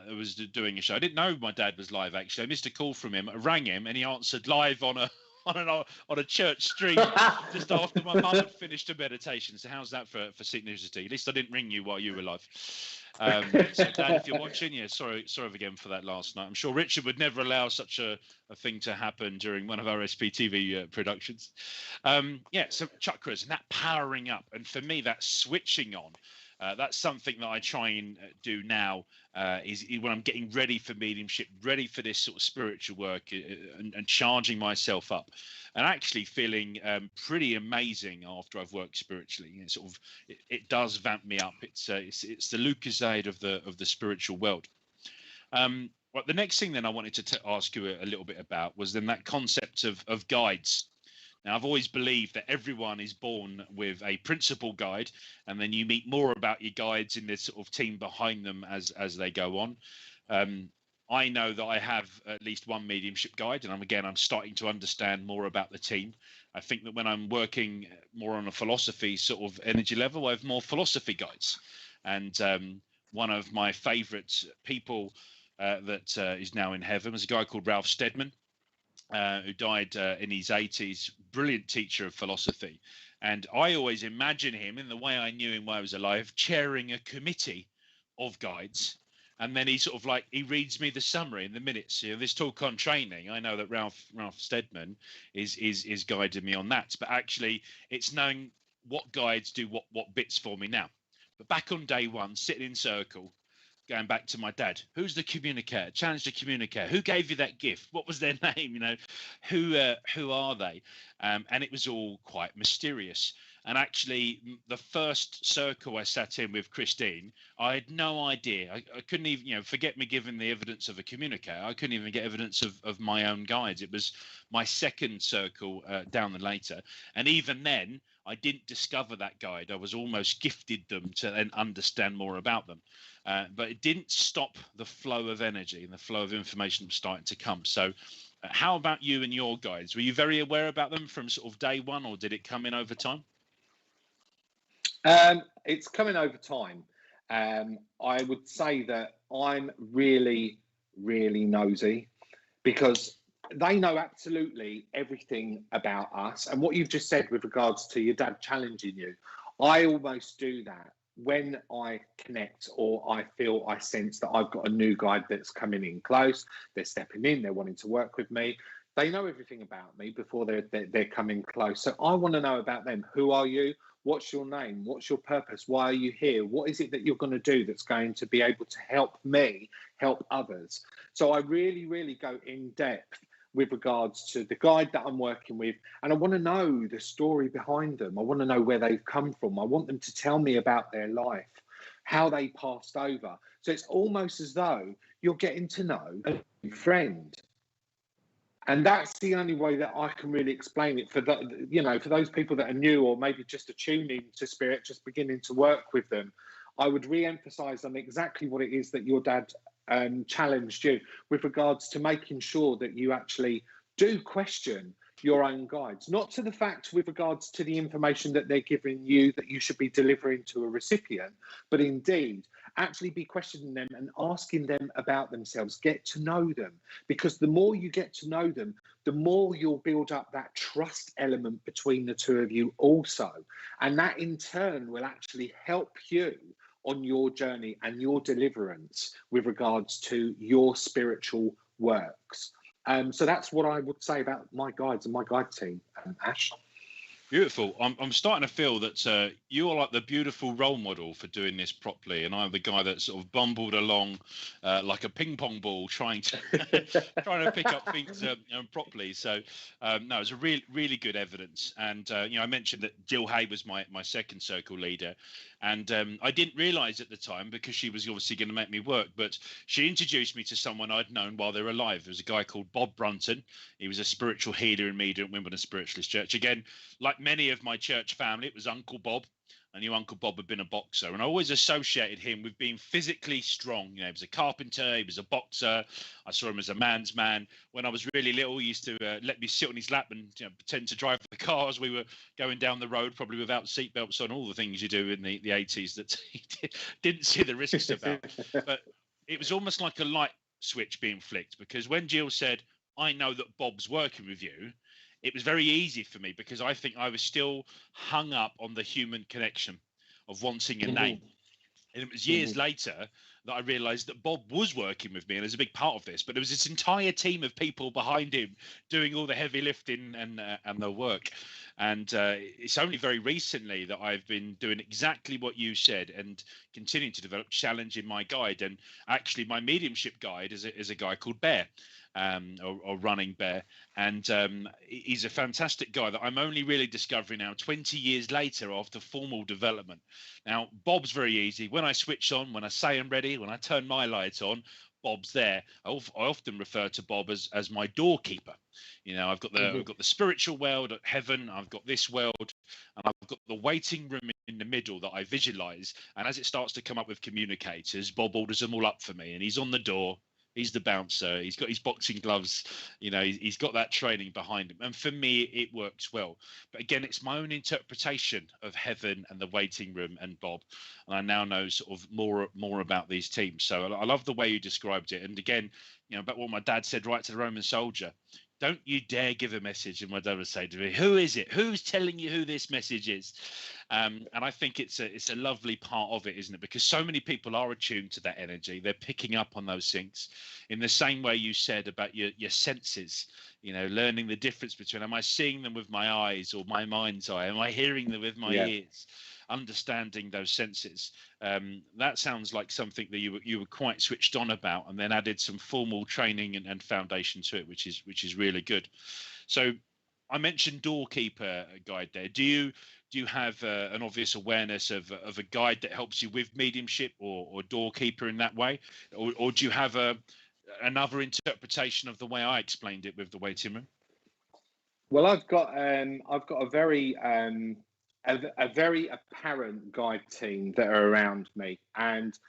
Who was doing a show. I didn't know my dad was live, actually. I missed a call from him. I rang him and he answered live on a church stream just after my mum had finished a meditation. So how's that for synchronicity? At least I didn't ring you while you were live. So Dad, if you're watching, yeah, sorry again for that last night. I'm sure Richard would never allow such a thing to happen during one of our SPTV productions. So chakras and that powering up, and for me that switching on, that's something that I try and do now, is when I'm getting ready for mediumship, ready for this sort of spiritual work, and charging myself up, and actually feeling pretty amazing after I've worked spiritually. It does vamp me up. It's the Lucozade of the spiritual world. Well, the next thing then I wanted to ask you a little bit about was then that concept of guides. Now, I've always believed that everyone is born with a principal guide, and then you meet more about your guides in this sort of team behind them as they go on. I know that I have at least one mediumship guide, and I'm starting to understand more about the team. I think that when I'm working more on a philosophy sort of energy level, I have more philosophy guides. And one of my favourite people that is now in heaven was a guy called Ralph Steadman. Who died in his 80s, brilliant teacher of philosophy. And I always imagine him, in the way I knew him while I was alive, chairing a committee of guides. And then he reads me the summary in the minutes. This talk on training, I know that Ralph Steadman is guiding me on that. But actually, it's knowing what guides do what bits for me now. But back on day one, sitting in circle, going back to my dad, who's the communicator? Challenge the communicator. Who gave you that gift? What was their name? Who are they? And it was all quite mysterious. And actually, the first circle I sat in with Christine, I had no idea. I couldn't even, forget me giving the evidence of a communicator. I couldn't even get evidence of my own guides. It was my second circle down the later. And even then, I didn't discover that guide. I was almost gifted them to then understand more about them. But it didn't stop the flow of energy and the flow of information starting to come. So how about you and your guides? Were you very aware about them from sort of day one, or did it come in over time? It's coming over time. I would say that I'm really, really nosy, because they know absolutely everything about us. And what you've just said with regards to your dad challenging you, I almost do that when I connect, or I sense that I've got a new guide that's coming in close. They're stepping in, they're wanting to work with me. They know everything about me before they're coming close. So I want to know about them. Who are you? What's your name? What's your purpose? Why are you here? What is it that you're going to do that's going to be able to help me help others? So I really, really go in depth with regards to the guide that I'm working with. And I want to know the story behind them. I want to know where they've come from. I want them to tell me about their life, how they passed over. So it's almost as though you're getting to know a new friend. And that's the only way that I can really explain it for the, for those people that are new or maybe just attuning to spirit, just beginning to work with them. I would re-emphasize on exactly what it is that your dad challenged you with regards to making sure that you actually do question your own guides, not to the fact with regards to the information that they're giving you that you should be delivering to a recipient, but indeed actually be questioning them and asking them about themselves. Get to know them, because the more you get to know them, the more you'll build up that trust element between the two of you also, and that in turn will actually help you on your journey and your deliverance with regards to your spiritual works. So that's what I would say about my guides and my guide team, Ash. Beautiful. I'm starting to feel that you're like the beautiful role model for doing this properly, and I'm the guy that sort of bumbled along like a ping pong ball, trying to pick up things properly. So no, it's a really good evidence. And I mentioned that Jill Hay was my second circle leader, and I didn't realise at the time, because she was obviously going to make me work, but she introduced me to someone I'd known while they were alive. There was a guy called Bob Brunton. He was a spiritual healer and medium at Wimbledon Spiritualist Church. Again, like many of my church family, it was Uncle Bob. I knew Uncle Bob had been a boxer, and I always associated him with being physically strong. He was a carpenter, he was a boxer. I saw him as a man's man. When I was really little, he used to let me sit on his lap and pretend to drive the car as we were going down the road, probably without seatbelts on, all the things you do in the 80s that he didn't see the risks about. But it was almost like a light switch being flicked, because when Jill said, "I know that Bob's working with you," it was very easy for me, because I think I was still hung up on the human connection of wanting a name. And it was years later that I realized that Bob was working with me and was a big part of this, but there was this entire team of people behind him doing all the heavy lifting and the work. And it's only very recently that I've been doing exactly what you said and continuing to develop, challenging my guide. And actually my mediumship guide is a guy called Bear. Or Running Bear, and he's a fantastic guy that I'm only really discovering now 20 years later after formal development. Now Bob's very easy. When I switch on, when I say I'm ready, when I turn my lights on, Bob's there. I often refer to Bob as my doorkeeper. I've got the spiritual world at heaven, I've got this world, and I've got the waiting room in the middle that I visualize, and as it starts to come up with communicators, Bob orders them all up for me, and he's on the door. He's the bouncer. He's got his boxing gloves. He's got that training behind him. And for me, it works well. But again, it's my own interpretation of heaven and the waiting room and Bob. And I now know sort of more about these teams. So I love the way you described it. And again, about what my dad said right to the Roman soldier. Don't you dare give a message. And my dad would say to me, "Who is it? Who's telling you who this message is?" And I think it's a lovely part of it, isn't it? Because so many people are attuned to that energy. They're picking up on those things in the same way you said about your senses, learning the difference between, am I seeing them with my eyes or my mind's eye? Am I hearing them with my ears? Understanding those senses. That sounds like something that you were quite switched on about, and then added some formal training and foundation to it, which is really good. So I mentioned doorkeeper guide there. Do you have an obvious awareness of a guide that helps you with mediumship or doorkeeper in that way, or do you have another interpretation of the way I explained it with the waiting room? Well, I've got a very apparent guide team that are around me, and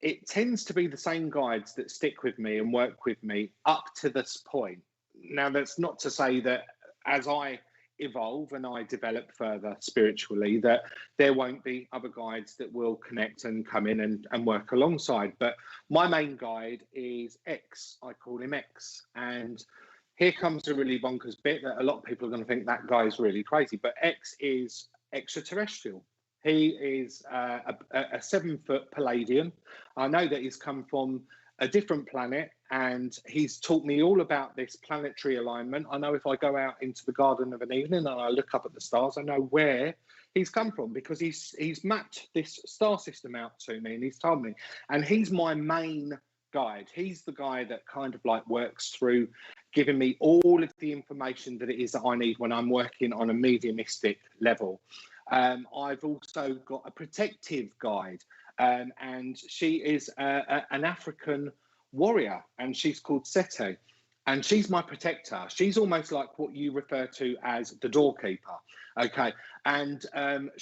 it tends to be the same guides that stick with me and work with me up to this point. Now, that's not to say that as I evolve and I develop further spiritually, that there won't be other guides that will connect and come in and work alongside. But my main guide is X. I call him X. And here comes a really bonkers bit that a lot of people are going to think that guy's really crazy. But X is extraterrestrial. He is a 7-foot Palladian. I know that he's come from a different planet, and he's taught me all about this planetary alignment. I know if I go out into the garden of an evening and I look up at the stars, I know where he's come from, because he's mapped this star system out to me and he's told me. And he's my main guide. He's the guy that kind of like works through giving me all of the information that it is that I need when I'm working on a mediumistic level. I've also got a protective guide, and she is an African warrior, and she's called Sete. And she's my protector. She's almost like what you refer to as the doorkeeper. Okay. And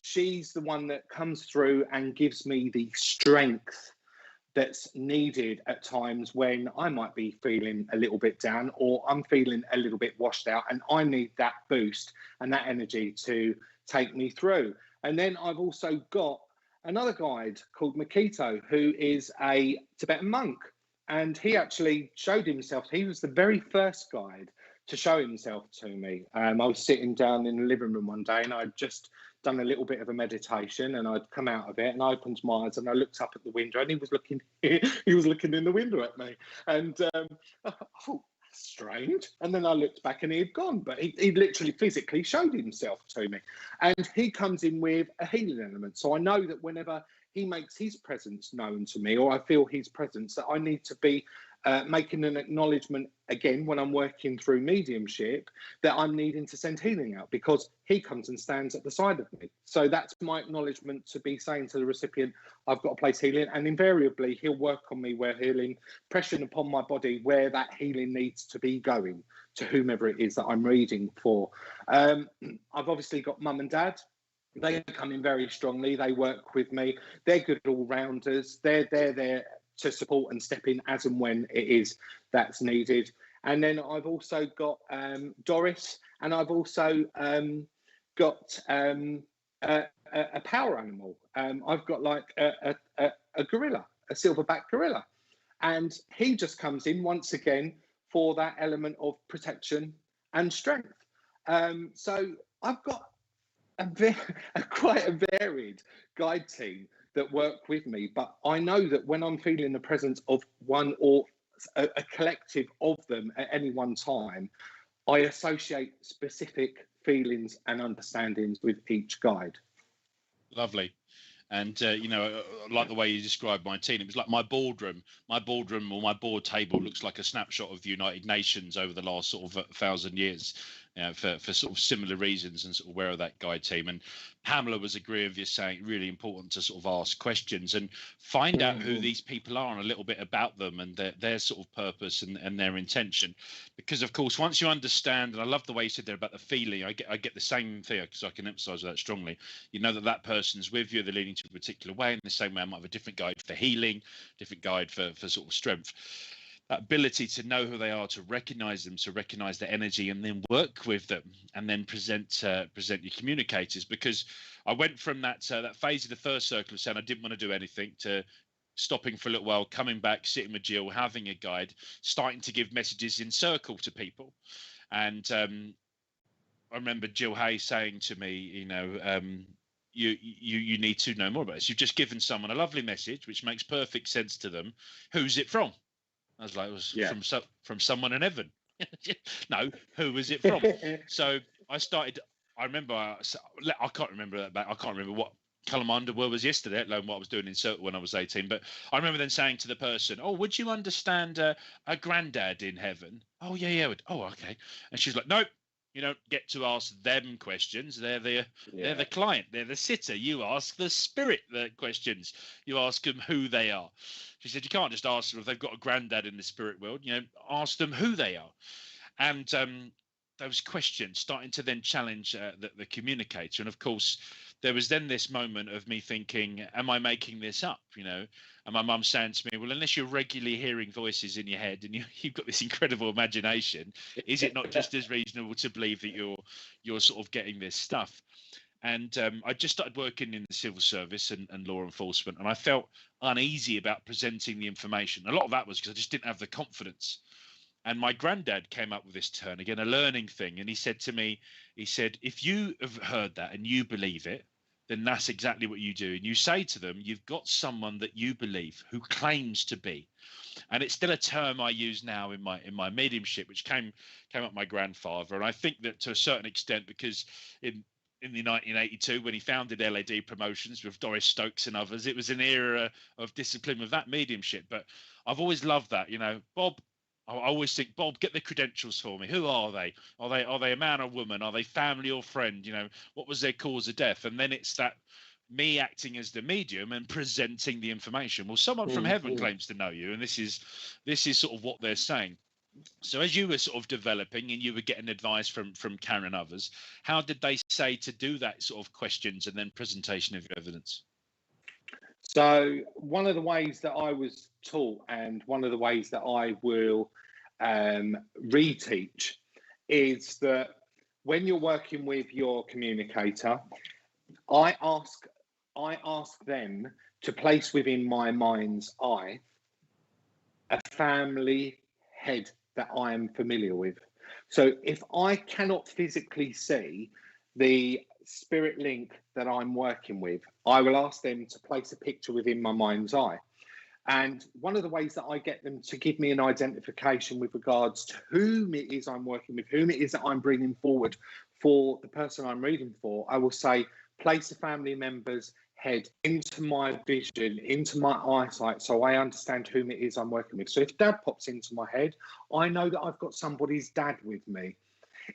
she's the one that comes through and gives me the strength that's needed at times when I might be feeling a little bit down, or I'm feeling a little bit washed out, and I need that boost and that energy to take me through. And then I've also got another guide called Makito, who is a Tibetan monk. And he actually showed himself. He was the very first guide to show himself to me. I was sitting down in the living room one day, and I'd just done a little bit of a meditation, and I'd come out of it, and I opened my eyes, and I looked up at the window, and he was looking in the window at me, and I thought, strange. And then I looked back, and he had gone, but he literally physically showed himself to me, and he comes in with a healing element. So I know that whenever he makes his presence known to me, or I feel his presence, that I need to be making an acknowledgement again when I'm working through mediumship, that I'm needing to send healing out, because he comes and stands at the side of me. So that's my acknowledgement to be saying to the recipient, I've got to place healing, and invariably he'll work on me where healing, pressing upon my body where that healing needs to be going to whomever it is that I'm reading for. I've obviously got mum and dad. They come in very strongly. They work with me. They're good all-rounders. They're there to support and step in as and when it is that's needed. And then I've also got Doris, and I've also got a power animal. I've got like a gorilla, a silverback gorilla. And he just comes in once again for that element of protection and strength. So I've got quite a varied guide team that work with me, but I know that when I'm feeling the presence of one or a collective of them at any one time, I associate specific feelings and understandings with each guide. Lovely. And like the way you described my team, it was like my boardroom or my board table looks like a snapshot of the United Nations over the last sort of 1,000 years, for sort of similar reasons, and sort of where that guide team. And Pamela was agreeing with you, saying really important to sort of ask questions and find out who these people are and a little bit about them and their sort of purpose and their intention. Because of course, once you understand, and I love the way you said there about the feeling, I get the same thing, because I can emphasize that strongly. You know that person's with you, they're leading to a particular way. In the same way, I might have a different guide for healing, different guide for sort of strength. That ability to know who they are, to recognize them, to recognize their energy, and then work with them, and then present your communicators. Because I went from that phase of the first circle of saying I didn't want to do anything, to stopping for a little while, coming back, sitting with Jill, having a guide, starting to give messages in circle to people. And I remember Jill Hay saying to me, you need to know more about this. You've just given someone a lovely message, which makes perfect sense to them. Who's it from? I was like, it was from someone in heaven. No, who was it from? So I started. I remember. I can't remember that back. I can't remember what colour my underwear was yesterday, let alone what I was doing in Circle when I was 18. But I remember then saying to the person, "Oh, would you understand a granddad in heaven?" "Oh, yeah. Oh, okay." And she's like, "Nope. You don't get to ask them questions. They're the client. They're the sitter. You ask the spirit the questions. You ask them who they are." She said, "You can't just ask them if they've got a granddad in the spirit world. Ask them who they are." And those questions starting to then challenge the communicator. And of course, there was then this moment of me thinking, am I making this up? And my mum saying to me, well, unless you're regularly hearing voices in your head and you've got this incredible imagination, is it not just as reasonable to believe that you're sort of getting this stuff? And I just started working in the civil service and law enforcement, and I felt uneasy about presenting the information. A lot of that was because I just didn't have the confidence. And my granddad came up with this term, again, a learning thing. And he said to me, if you have heard that and you believe it, then that's exactly what you do. And you say to them, you've got someone that you believe who claims to be. And it's still a term I use now in my mediumship, which came up my grandfather. And I think that to a certain extent, because in the 1982 when he founded LED Promotions with Doris Stokes and others. It was an era of discipline with that mediumship. But I've always loved that. Bob, I always think, Bob, get the credentials for me. Who are they? Are they a man or woman? Are they family or friend? What was their cause of death? And then it's that me acting as the medium and presenting the information. Well, someone from heaven claims to know you, and this is sort of what they're saying. So as you were sort of developing and you were getting advice from Karen and others, how did they say to do that sort of questions and then presentation of your evidence? So one of the ways that I was taught, and one of the ways that I will reteach, is that when you're working with your communicator, I ask them to place within my mind's eye a family head that I am familiar with. So if I cannot physically see the spirit link that I'm working with, I will ask them to place a picture within my mind's eye. And one of the ways that I get them to give me an identification with regards to whom it is I'm working with, whom it is that I'm bringing forward for the person I'm reading for, I will say, place a family member's head into my vision, into my eyesight, so I understand whom it is I'm working with. So if dad pops into my head, I know that I've got somebody's dad with me.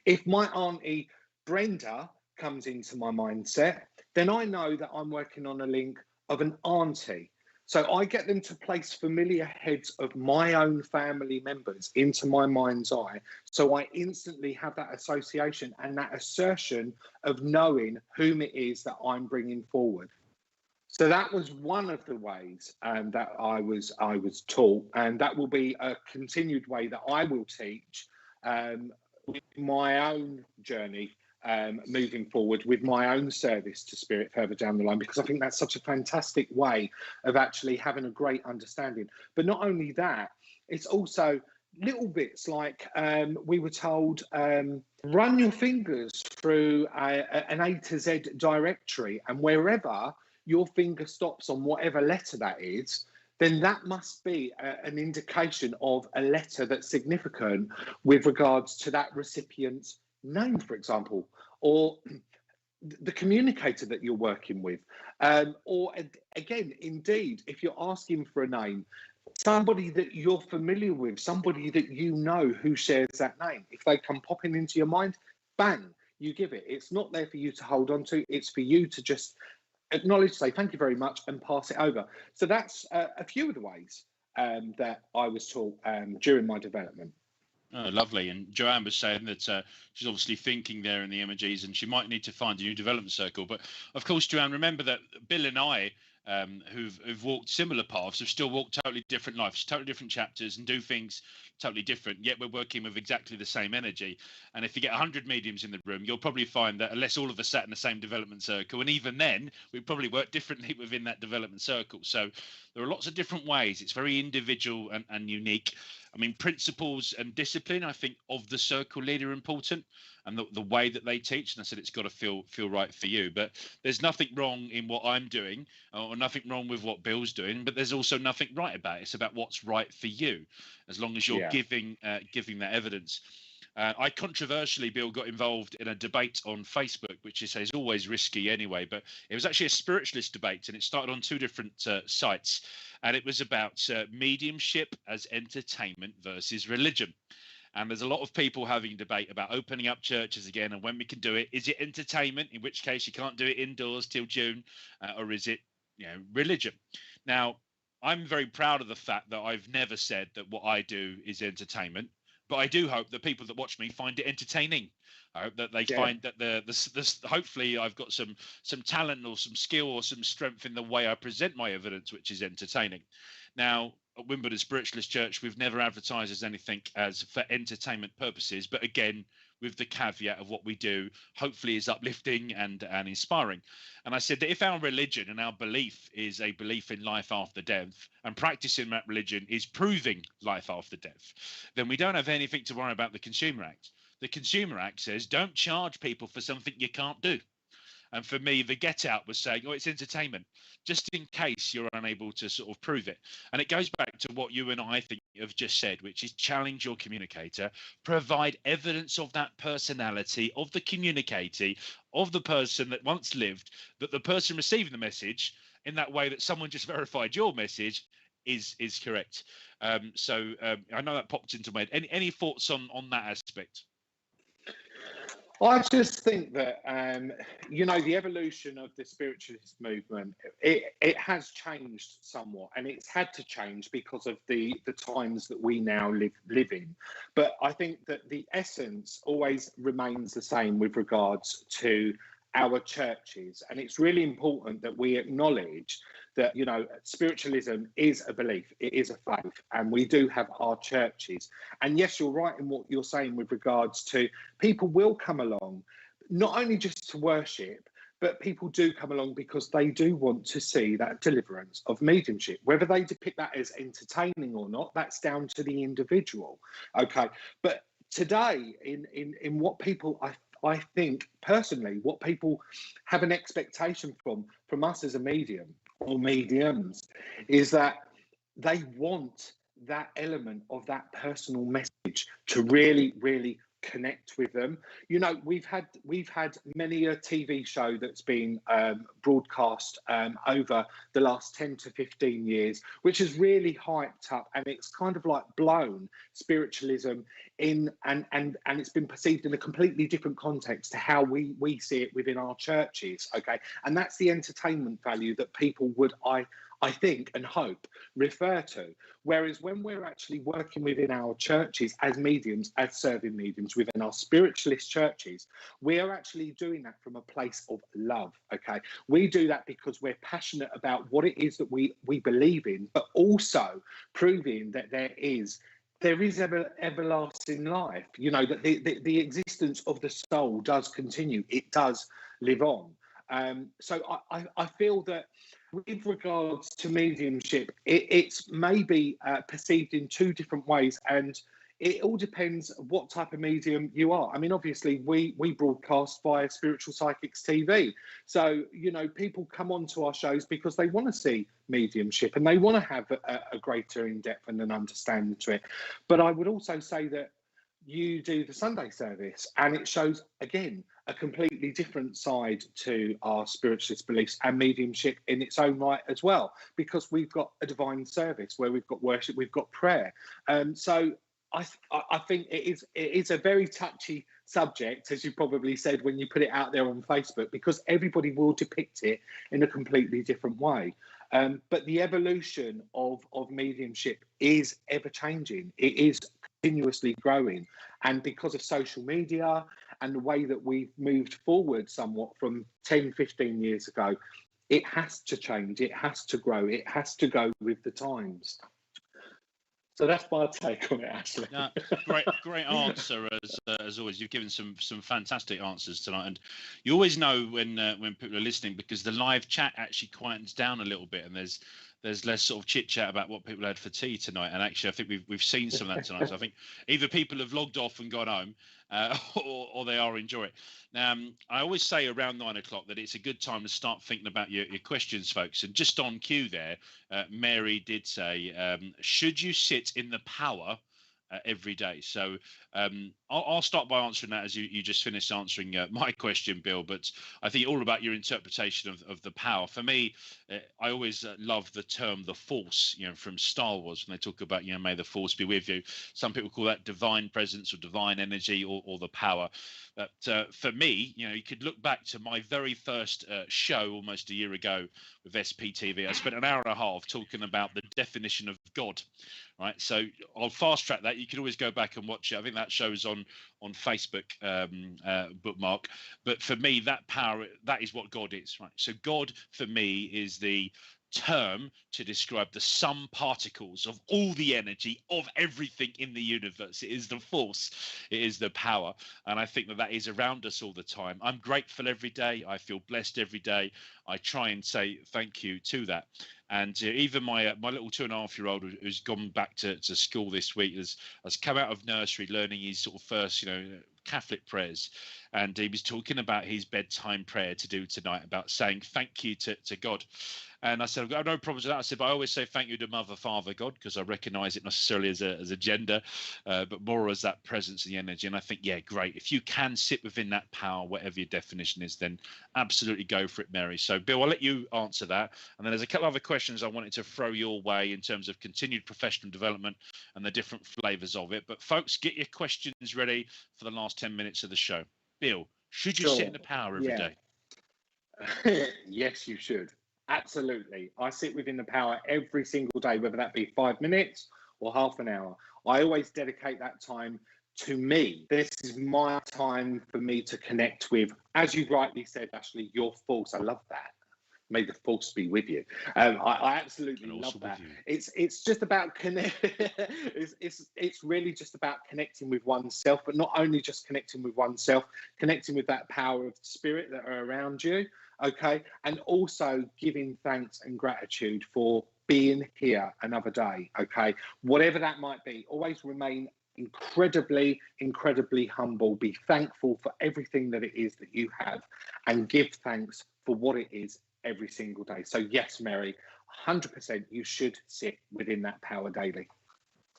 If my auntie Brenda comes into my mindset, then I know that I'm working on a link of an auntie. So I get them to place familiar heads of my own family members into my mind's eye. So I instantly have that association and that assertion of knowing whom it is that I'm bringing forward. So that was one of the ways that I was taught, and that will be a continued way that I will teach with my own journey moving forward, with my own service to spirit further down the line, because I think that's such a fantastic way of actually having a great understanding. But not only that, it's also little bits like we were told, run your fingers through an A to Z directory, and wherever your finger stops on whatever letter that is, then that must be an indication of a letter that's significant with regards to that recipient's name, for example, or the communicator that you're working with. Or again, indeed, if you're asking for a name, somebody that you're familiar with, somebody that you know who shares that name. If they come popping into your mind, bang, you give it. It's not there for you to hold on to. It's for you to just acknowledge, say thank you very much, and pass it over. So that's a few of the ways that I was taught during my development. Oh, lovely. And Joanne was saying that she's obviously thinking there in the images, and she might need to find a new development circle. But of course, Joanne, remember that Bill and I, who've walked similar paths, have still walked totally different lives, totally different chapters, and do things totally different. Yet we're working with exactly the same energy. And if you get 100 mediums in the room, you'll probably find that unless all of us sat in the same development circle, and even then, we probably work differently within that development circle. So there are lots of different ways. It's very individual and unique. I mean, principles and discipline, I think, of the circle leader are important, and the way that they teach. And I said it's got to feel right for you. But there's nothing wrong in what I'm doing, or nothing wrong with what Bill's doing. But there's also nothing right about it. It's about what's right for you, as long as you're giving that evidence. I controversially, Bill, got involved in a debate on Facebook, which is always risky anyway, but it was actually a spiritualist debate, and it started on two different sites, and it was about mediumship as entertainment versus religion. And there's a lot of people having a debate about opening up churches again and when we can do it. Is it entertainment, in which case you can't do it indoors till June, or is it, religion? Now, I'm very proud of the fact that I've never said that what I do is entertainment. But I do hope that people that watch me find it entertaining. I hope that they find that the hopefully I've got some talent or some skill or some strength in the way I present my evidence, which is entertaining. Now, at Wimbledon Spiritualist Church, we've never advertised as anything as for entertainment purposes, but again, with the caveat of what we do, hopefully is uplifting and inspiring. And I said that if our religion and our belief is a belief in life after death, and practicing that religion is proving life after death, then we don't have anything to worry about the Consumer Act. The Consumer Act says don't charge people for something you can't do. And for me, the Get Out was saying, oh, it's entertainment, just in case you're unable to sort of prove it. And it goes back to what you and I think have just said, which is challenge your communicator, provide evidence of that personality, of the communicator, of the person that once lived, that the person receiving the message in that way that someone just verified your message is correct. I know that popped into my head. Any thoughts on that aspect? I just think that, the evolution of the spiritualist movement, it has changed somewhat, and it's had to change because of the times that we now live in. But I think that the essence always remains the same with regards to our churches. And it's really important that we acknowledge that, spiritualism is a belief, it is a faith, and we do have our churches. And yes, you're right in what you're saying with regards to people will come along, not only just to worship, but people do come along because they do want to see that deliverance of mediumship. Whether they depict that as entertaining or not, that's down to the individual. Okay. But today, in what people, I think personally, what people have an expectation from us as a medium or mediums is that they want that element of that personal message to really, really connect with them. We've had many a TV show that's been broadcast over the last 10 to 15 years, which has really hyped up, and it's kind of like blown spiritualism in, and it's been perceived in a completely different context to how we see it within our churches. Okay, and that's the entertainment value that people would, I think and hope, refer to. Whereas when we're actually working within our churches as mediums, as serving mediums within our spiritualist churches, we are actually doing that from a place of love. Okay, we do that because we're passionate about what it is that we believe in, but also proving that there is everlasting life. That the existence of the soul does continue. It does live on. So I feel that with regards to mediumship, it's maybe perceived in two different ways, and it all depends what type of medium you are. I mean, obviously, we broadcast via Spiritual Psychics TV. So, people come onto our shows because they want to see mediumship and they want to have a greater in-depth and an understanding to it. But I would also say that you do the Sunday service, and it shows, again, a completely different side to our spiritualist beliefs and mediumship in its own right as well, because we've got a divine service where we've got worship, we've got prayer. So I think it is a very touchy subject, as you probably said when you put it out there on Facebook, because everybody will depict it in a completely different way. But the evolution of mediumship is ever changing. It is continuously growing. And because of social media and the way that we've moved forward somewhat from 10, 15 years ago, it has to change, it has to grow, it has to go with the times. So that's my take on it, Ashley. No, great answer as always. You've given some fantastic answers tonight, and you always know when people are listening, because the live chat actually quietens down a little bit, and there's less sort of chit chat about what people had for tea tonight. And actually, I think we've seen some of that tonight. So I think either people have logged off and gone home, or they are enjoying it. Now, I always say around 9 o'clock that it's a good time to start thinking about your questions, folks. And just on cue there, Mary did say, should you sit in the power every day? So I'll start by answering that as you just finished answering my question, Bill. But I think all about your interpretation of the power. For me, I always love the term the force, from Star Wars, when they talk about, may the force be with you. Some people call that divine presence or divine energy or the power. But for me, you could look back to my very first show almost a year ago with SPTV. I spent an hour and a half talking about the definition of God. Right, so I'll fast track that. You can always go back and watch it. I think that show's on Facebook, bookmark. But for me, that power, that is what God is. Right, so God for me is the term to describe the sum particles of all the energy of everything in the universe. It is the force, it is the power, and I think that is around us all the time. I'm grateful every day. I feel blessed every day. I try and say thank you to that. And even my little 2.5-year-old who's gone back to school this week has come out of nursery learning his sort of first Catholic prayers, and he was talking about his bedtime prayer to do tonight, about saying thank you to God. And I said, I've got no problems with that. I said, but I always say thank you to Mother, Father, God, because I recognise it necessarily as a gender, but more as that presence and the energy. And I think, yeah, great. If you can sit within that power, whatever your definition is, then absolutely go for it, Mary. So, Bill, I'll let you answer that. And then there's a couple other questions I wanted to throw your way in terms of continued professional development and the different flavours of it. But, folks, get your questions ready for the last 10 minutes of the show. Bill, should you sit in the power every day? Yes, you should. Absolutely. I sit within the power every single day, whether that be 5 minutes or half an hour. I always dedicate that time to me. This is my time for me to connect with, as you rightly said, Ashley, your force. I love that. May the force be with you. I absolutely love that. It's just about it's really just about connecting with oneself, but not only just connecting with oneself, connecting with that power of spirit that are around you. Okay, and also giving thanks and gratitude for being here another day. Okay, whatever that might be, always remain incredibly humble. Be thankful for everything that it is that you have, and give thanks for what it is every single day. So yes, Mary, 100% you should sit within that power daily.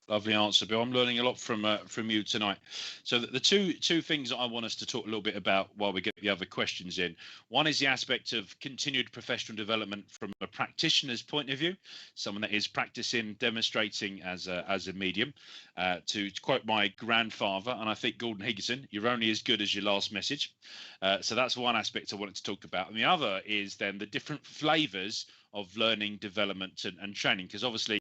Lovely answer, Bill. I'm learning a lot from you tonight. So the two things that I want us to talk a little bit about while we get the other questions in. One is the aspect of continued professional development from a practitioner's point of view, someone that is practicing, demonstrating as a medium. To quote my grandfather, and I think Gordon Higginson, you're only as good as your last message. So that's one aspect I wanted to talk about. And the other is then the different flavours of learning, development and training, because obviously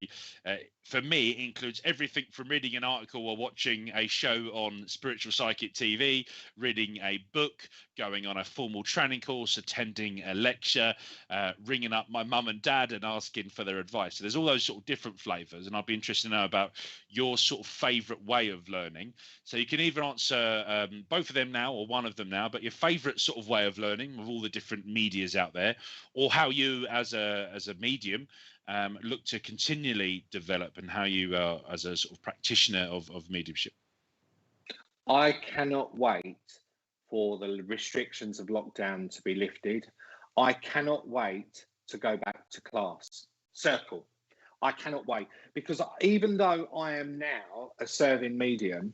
for me it includes everything from reading an article or watching a show on Spiritual Psychic TV, reading a book, going on a formal training course, attending a lecture, ringing up my mum and dad and asking for their advice. So there's all those sort of different flavors, and I'd be interested to know about your sort of favorite way of learning. So you can either answer both of them now or one of them now, but your favorite sort of way of learning with all the different medias out there, or how you as a medium look to continually develop, and how you as a sort of practitioner of mediumship. I cannot wait for the restrictions of lockdown to be lifted. I cannot wait to go back to class circle. I cannot wait, because even though I am now a serving medium,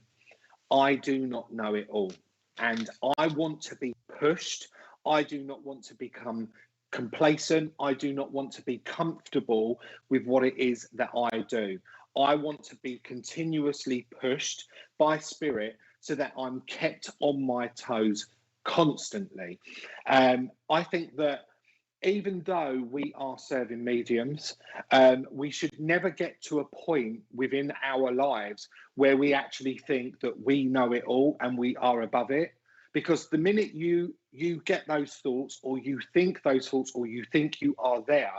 I do not know it all, and I want to be pushed. I do not want to become complacent. I do not want to be comfortable with what it is that I do. I want to be continuously pushed by spirit so that I'm kept on my toes constantly. I think that even though we are serving mediums, we should never get to a point within our lives where we actually think that we know it all and we are above it. Because the minute you get those thoughts, or you think those thoughts, or you think you are there,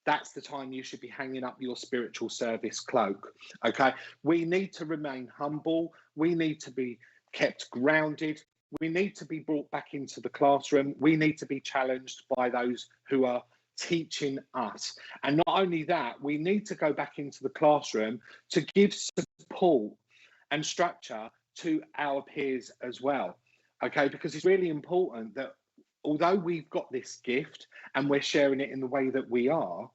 that's the time you should be hanging up your spiritual service cloak. Okay, we need to remain humble. We need to be kept grounded. We need to be brought back into the classroom. We need to be challenged by those who are teaching us. And not only that, we need to go back into the classroom to give support and structure to our peers as well. Okay, because it's really important that although we've got this gift and we're sharing it in the way that we are,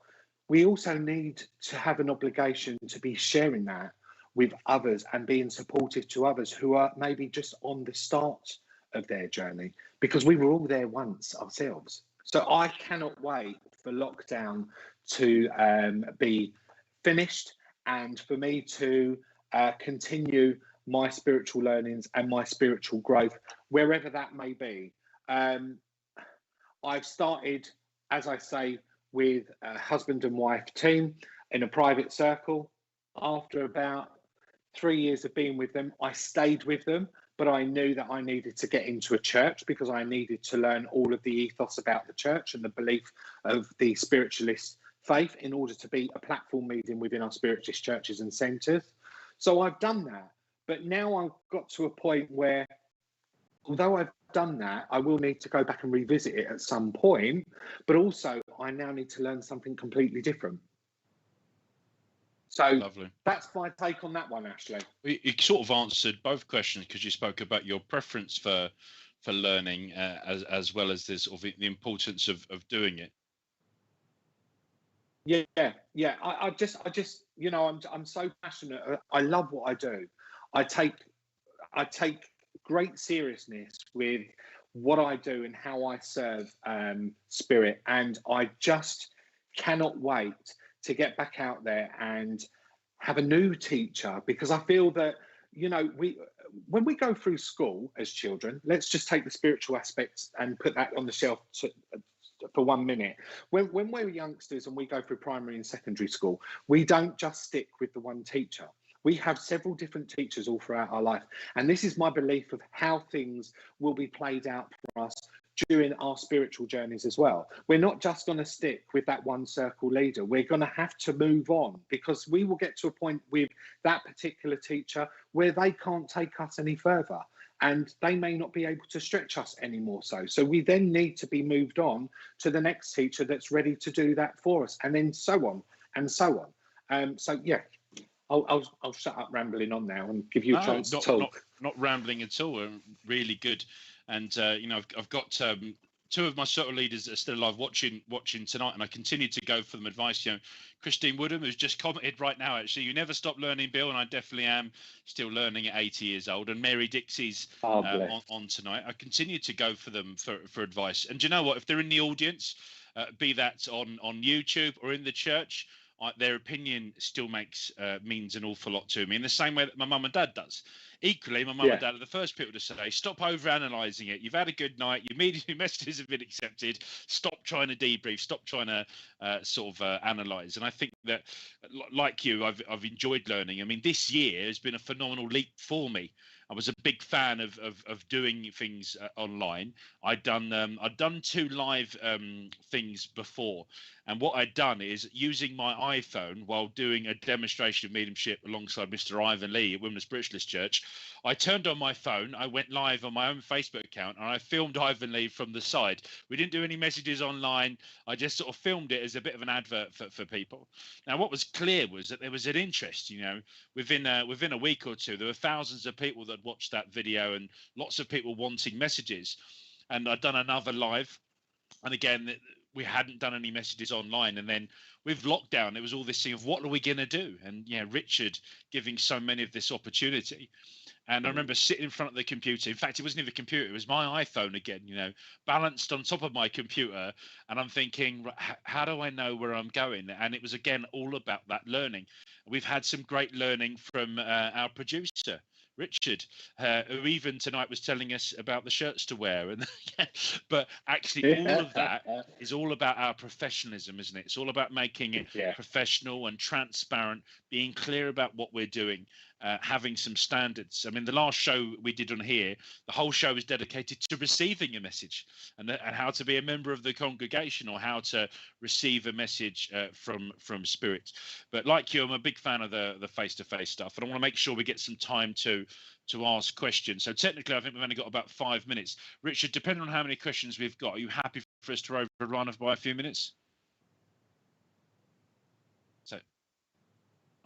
we also need to have an obligation to be sharing that with others and being supportive to others who are maybe just on the start of their journey, because we were all there once ourselves. So I cannot wait for lockdown to be finished, and for me to continue my spiritual learnings and my spiritual growth, wherever that may be. I've started, as I say, with a husband and wife team in a private circle. After about 3 years of being with them, I stayed with them, but I knew that I needed to get into a church, because I needed to learn all of the ethos about the church and the belief of the spiritualist faith in order to be a platform medium within our spiritualist churches and centres. So I've done that. But now I've got to a point where, although I've done that, I will need to go back and revisit it at some point. But also, I now need to learn something completely different. So Lovely. that's my take on that one, Ashley. You sort of answered both questions because you spoke about your preference for learning as well as this, or the importance of doing it. Yeah. I just, I'm so passionate. I love what I do. I take great seriousness with what I do and how I serve Spirit, and I just cannot wait to get back out there and have a new teacher, because I feel that when we go through school as children, let's just take the spiritual aspects and put that on the shelf for 1 minute. When we're youngsters and we go through primary and secondary school, we don't just stick with the one teacher. We have several different teachers all throughout our life. And this is my belief of how things will be played out for us during our spiritual journeys as well. We're not just going to stick with that one circle leader. We're going to have to move on, because we will get to a point with that particular teacher where they can't take us any further, and they may not be able to stretch us anymore. So we then need to be moved on to the next teacher that's ready to do that for us, and then so on and so on. So yeah, I'll shut up rambling on now and give you a chance to talk. Not rambling at all. Really good. And I've got two of my circle leaders that are still alive watching tonight, and I continue to go for them advice. Christine Woodham, who's just commented right now, actually, you never stop learning, Bill, and I definitely am still learning at 80 years old. And Mary Dixie's on tonight. I continue to go for them for advice. And do you know what? If they're in the audience, be that on YouTube or in the church, their opinion still means an awful lot to me, in the same way that my mum and dad does. Equally, my mum and dad are the first people to say, stop over-analysing it. You've had a good night. Your media messages have been accepted. Stop trying to debrief. Stop trying to analyse. And I think that, like you, I've enjoyed learning. I mean, this year has been a phenomenal leap for me. I was a big fan of doing things online. I'd done 2 live things before, and what I'd done is, using my iPhone while doing a demonstration of mediumship alongside Mr. Ivan Lee at Women's Spiritualist Church, I turned on my phone, I went live on my own Facebook account, and I filmed Ivan Lee from the side. We didn't do any messages online. I just sort of filmed it as a bit of an advert for people. Now, what was clear was that there was an interest. Within a week or two, there were thousands of people that watched that video, and lots of people wanting messages. And I'd done another live, and again, we hadn't done any messages online. And then with lockdown, there was all this thing of, what are we going to do? And Richard giving so many of this opportunity. And I remember sitting in front of the computer. In fact, it wasn't even a computer. It was my iPhone again, balanced on top of my computer. And I'm thinking, how do I know where I'm going? And it was, again, all about that learning. We've had some great learning from our producer, Richard, who even tonight was telling us about the shirts to wear. But actually, all of that is all about our professionalism, isn't it? It's all about making it professional and transparent, being clear about what we're doing, having some standards. I mean, the last show we did on here, the whole show is dedicated to receiving a message and how to be a member of the congregation, or how to receive a message from Spirit. But like you, I'm a big fan of the face-to-face stuff, and I want to make sure we get some time to ask questions. So technically, I think we've only got about 5 minutes. Richard, depending on how many questions we've got, are you happy for us to overrun by a few minutes?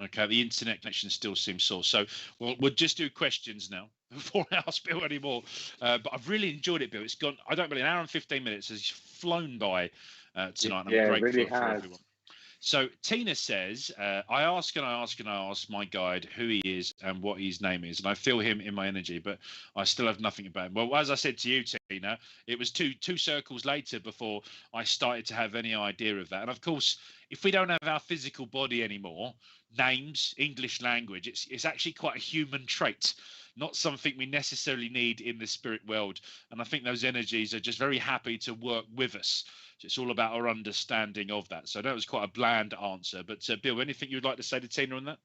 Okay, the internet connection still seems sore. So we'll just do questions now before I ask Bill anymore. But I've really enjoyed it, Bill. It's gone, I don't believe, an hour and 15 minutes has flown by tonight. I'm grateful really for everyone. So Tina says, I ask my guide who he is and what his name is, and I feel him in my energy, but I still have nothing about him. Well, as I said to you, Tina, it was two circles later before I started to have any idea of that. And of course, if we don't have our physical body anymore, names, English language, it's actually quite a human trait, not something we necessarily need in the spirit world. And I think those energies are just very happy to work with us. It's all about our understanding of that. So I know it was quite a bland answer, but Bill, anything you'd like to say to Tina on that?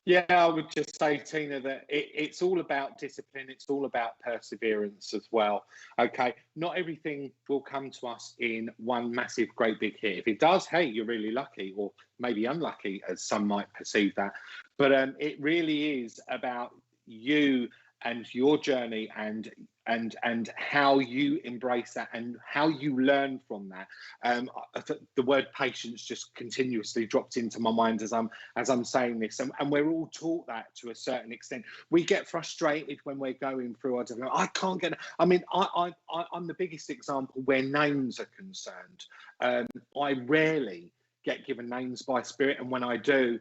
Yeah, I would just say, Tina, that it's all about discipline. It's all about perseverance as well. Okay, not everything will come to us in one massive, great big hit. If it does, hey, you're really lucky, or maybe unlucky, as some might perceive that. But it really is about you and your journey and how you embrace that and how you learn from that. The word patience just continuously dropped into my mind as I'm saying this, and we're all taught that to a certain extent. We get frustrated when we're going through. I can't get. I mean, I'm the biggest example where names are concerned. I rarely get given names by Spirit, and when I do,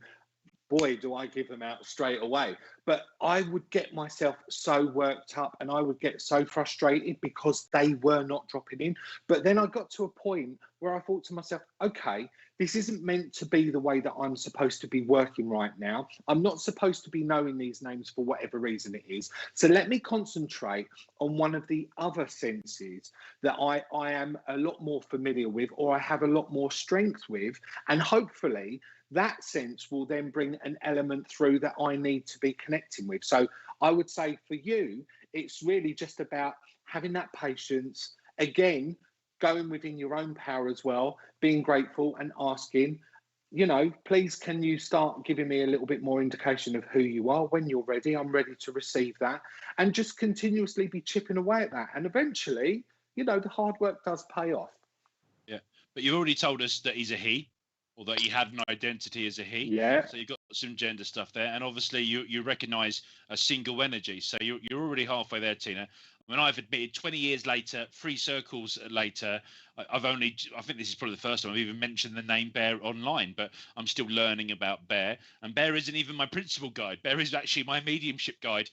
boy, do I give them out straight away. But I would get myself so worked up and I would get so frustrated because they were not dropping in. But then I got to a point where I thought to myself, okay, this isn't meant to be the way that I'm supposed to be working right now. I'm not supposed to be knowing these names for whatever reason it is. So let me concentrate on one of the other senses that I am a lot more familiar with, or I have a lot more strength with. And hopefully that sense will then bring an element through that I need to be connecting with. So I would say for you, it's really just about having that patience, again, going within your own power as well, being grateful and asking, please, can you start giving me a little bit more indication of who you are? When you're ready, I'm ready to receive that. And just continuously be chipping away at that. And eventually, the hard work does pay off. Yeah. But you've already told us that he's a he, or that he had an identity as a he. Yeah. So you've got some gender stuff there. And obviously you recognise a single energy. So you're already halfway there, Tina. I mean, I've admitted 20 years later, 3 circles later, I think this is probably the first time I've even mentioned the name Bear online, but I'm still learning about Bear. And Bear isn't even my principal guide. Bear is actually my mediumship guide.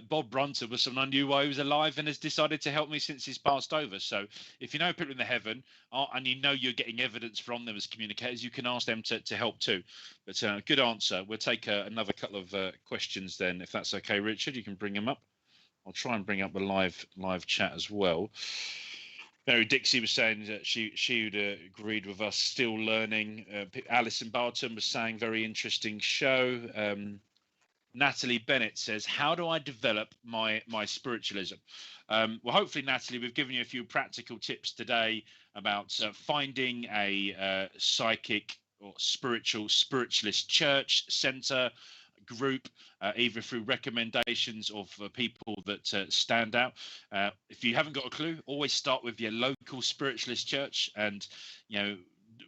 Bob Brunton was someone I knew while he was alive and has decided to help me since he's passed over. So if you know people in the heaven and you're getting evidence from them as communicators, you can ask them to help too. But good answer. We'll take another couple of questions then, if that's okay, Richard. You can bring them up. I'll try and bring up the live chat as well. Mary Dixie was saying that she'd agreed with us, still learning. Alison Barton was saying very interesting show. Natalie Bennett says, how do I develop my spiritualism? Well, hopefully, Natalie, we've given you a few practical tips today about finding a psychic or spiritualist church, centre, group, either through recommendations of people that stand out. If you haven't got a clue, always start with your local spiritualist church and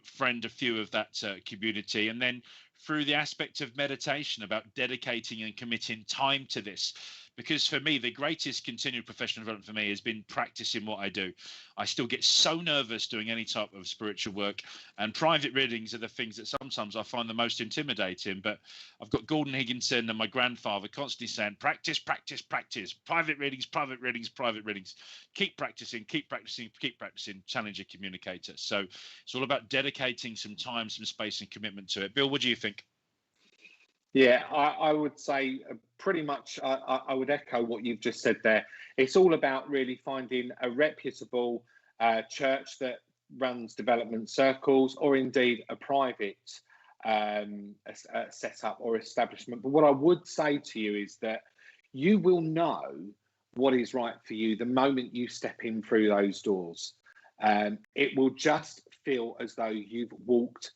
friend a few of that community, and then through the aspect of meditation, about dedicating and committing time to this. Because for me, the greatest continued professional development for me has been practicing what I do. I still get so nervous doing any type of spiritual work, and private readings are the things that sometimes I find the most intimidating. But I've got Gordon Higginson and my grandfather constantly saying, practice, practice, practice, private readings, private readings, private readings. Keep practicing, keep practicing, keep practicing, challenge your communicator. So it's all about dedicating some time, some space and commitment to it. Bill, what do you think? Yeah, I would say pretty much I would echo what you've just said there. It's all about really finding a reputable church that runs development circles, or indeed a private setup or establishment. But what I would say to you is that you will know what is right for you the moment you step in through those doors. It will just feel as though you've walked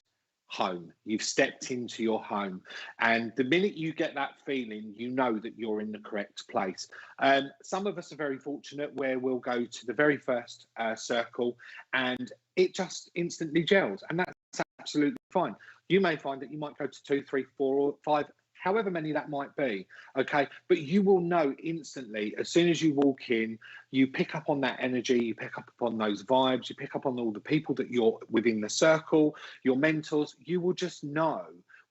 home. You've stepped into your home, and the minute you get that feeling, you know that you're in the correct place. Some of us are very fortunate where we'll go to the very first circle and it just instantly gels, and that's absolutely fine. You may find that you might go to 2, 3, 4 or 5, however many that might be, okay? But you will know instantly, as soon as you walk in, you pick up on that energy, you pick up on those vibes, you pick up on all the people that you're within the circle, your mentors. You will just know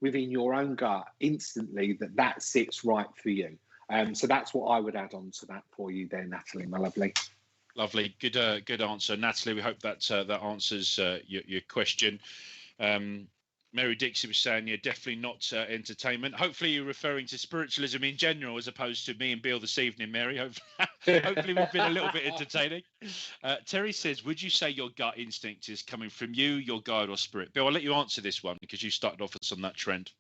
within your own gut instantly that sits right for you. So that's what I would add on to that for you there, Natalie, my lovely. Lovely. Good answer, Natalie. We hope that that answers your question. Mary Dixie was saying, yeah, definitely not entertainment. Hopefully you're referring to spiritualism in general as opposed to me and Bill this evening, Mary. Hopefully we've been a little bit entertaining. Terry says, would you say your gut instinct is coming from you, your guide or spirit? Bill, I'll let you answer this one because you started off us on that trend.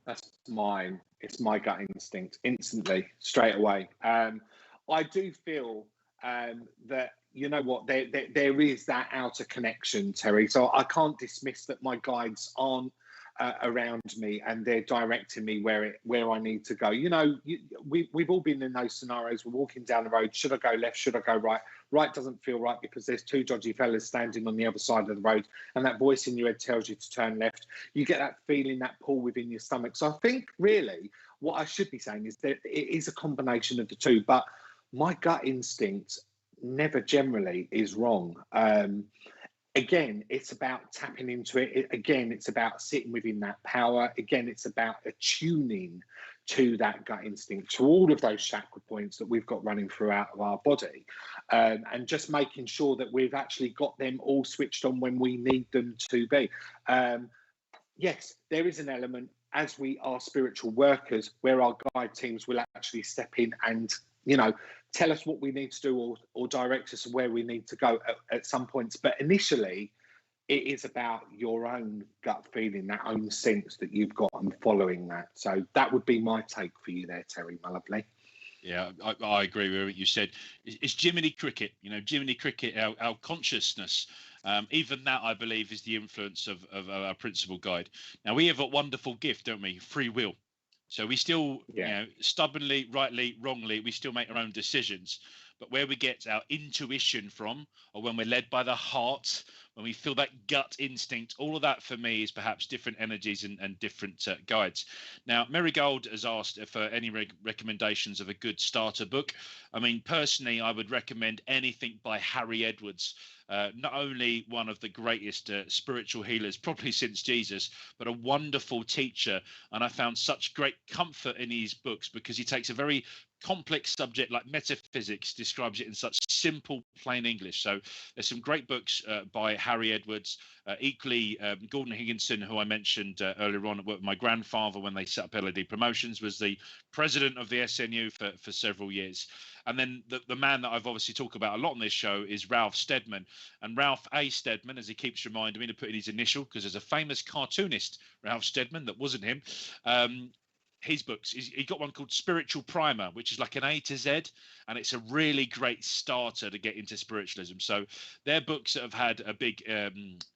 That's mine. It's my gut instinct instantly, straight away. I do feel that, you know what, there is that outer connection, Terry. So I can't dismiss that my guides aren't around me, and they're directing me where I need to go. We've all been in those scenarios. We're walking down the road. Should I go left? Should I go right? Right doesn't feel right because there's two dodgy fellas standing on the other side of the road, and that voice in your head tells you to turn left. You get that feeling, that pull within your stomach. So I think really what I should be saying is that it is a combination of the two, but my gut instinct never generally is wrong. Again, it's about tapping into it. Again, it's about sitting within that power. Again, it's about attuning to that gut instinct, to all of those chakra points that we've got running throughout our body, and just making sure that we've actually got them all switched on when we need them to be. Yes, there is an element, as we are spiritual workers, where our guide teams will actually step in and tell us what we need to do, or direct us where we need to go at some points. But initially, it is about your own gut feeling, that own sense that you've got, and following that. So that would be my take for you there, Terry, my lovely. Yeah, I agree with what you said. It's Jiminy Cricket, Jiminy Cricket, our consciousness. Even that, I believe, is the influence of our principal guide. Now, we have a wonderful gift, don't we? Free will. So we still, stubbornly, rightly, wrongly, we still make our own decisions. But where we get our intuition from, or when we're led by the heart, when we feel that gut instinct, all of that for me is perhaps different energies and different guides. Now, Marigold has asked for any recommendations of a good starter book. I mean, personally, I would recommend anything by Harry Edwards. Not only one of the greatest spiritual healers probably since Jesus, but a wonderful teacher. And I found such great comfort in his books because he takes a very complex subject like metaphysics, describes it in such simple, plain English. So there's some great books by Harry Edwards. Equally, Gordon Higginson, who I mentioned earlier on, my grandfather, when they set up LED Promotions, was the president of the SNU for several years. And then the man that I've obviously talked about a lot on this show is Ralph Steadman. And Ralph A. Steadman, as he keeps reminding me to put in his initial, because there's a famous cartoonist, Ralph Steadman, that wasn't him. His books, he got one called Spiritual Primer, which is like an A to Z, and it's a really great starter to get into spiritualism. So they're books that have had a big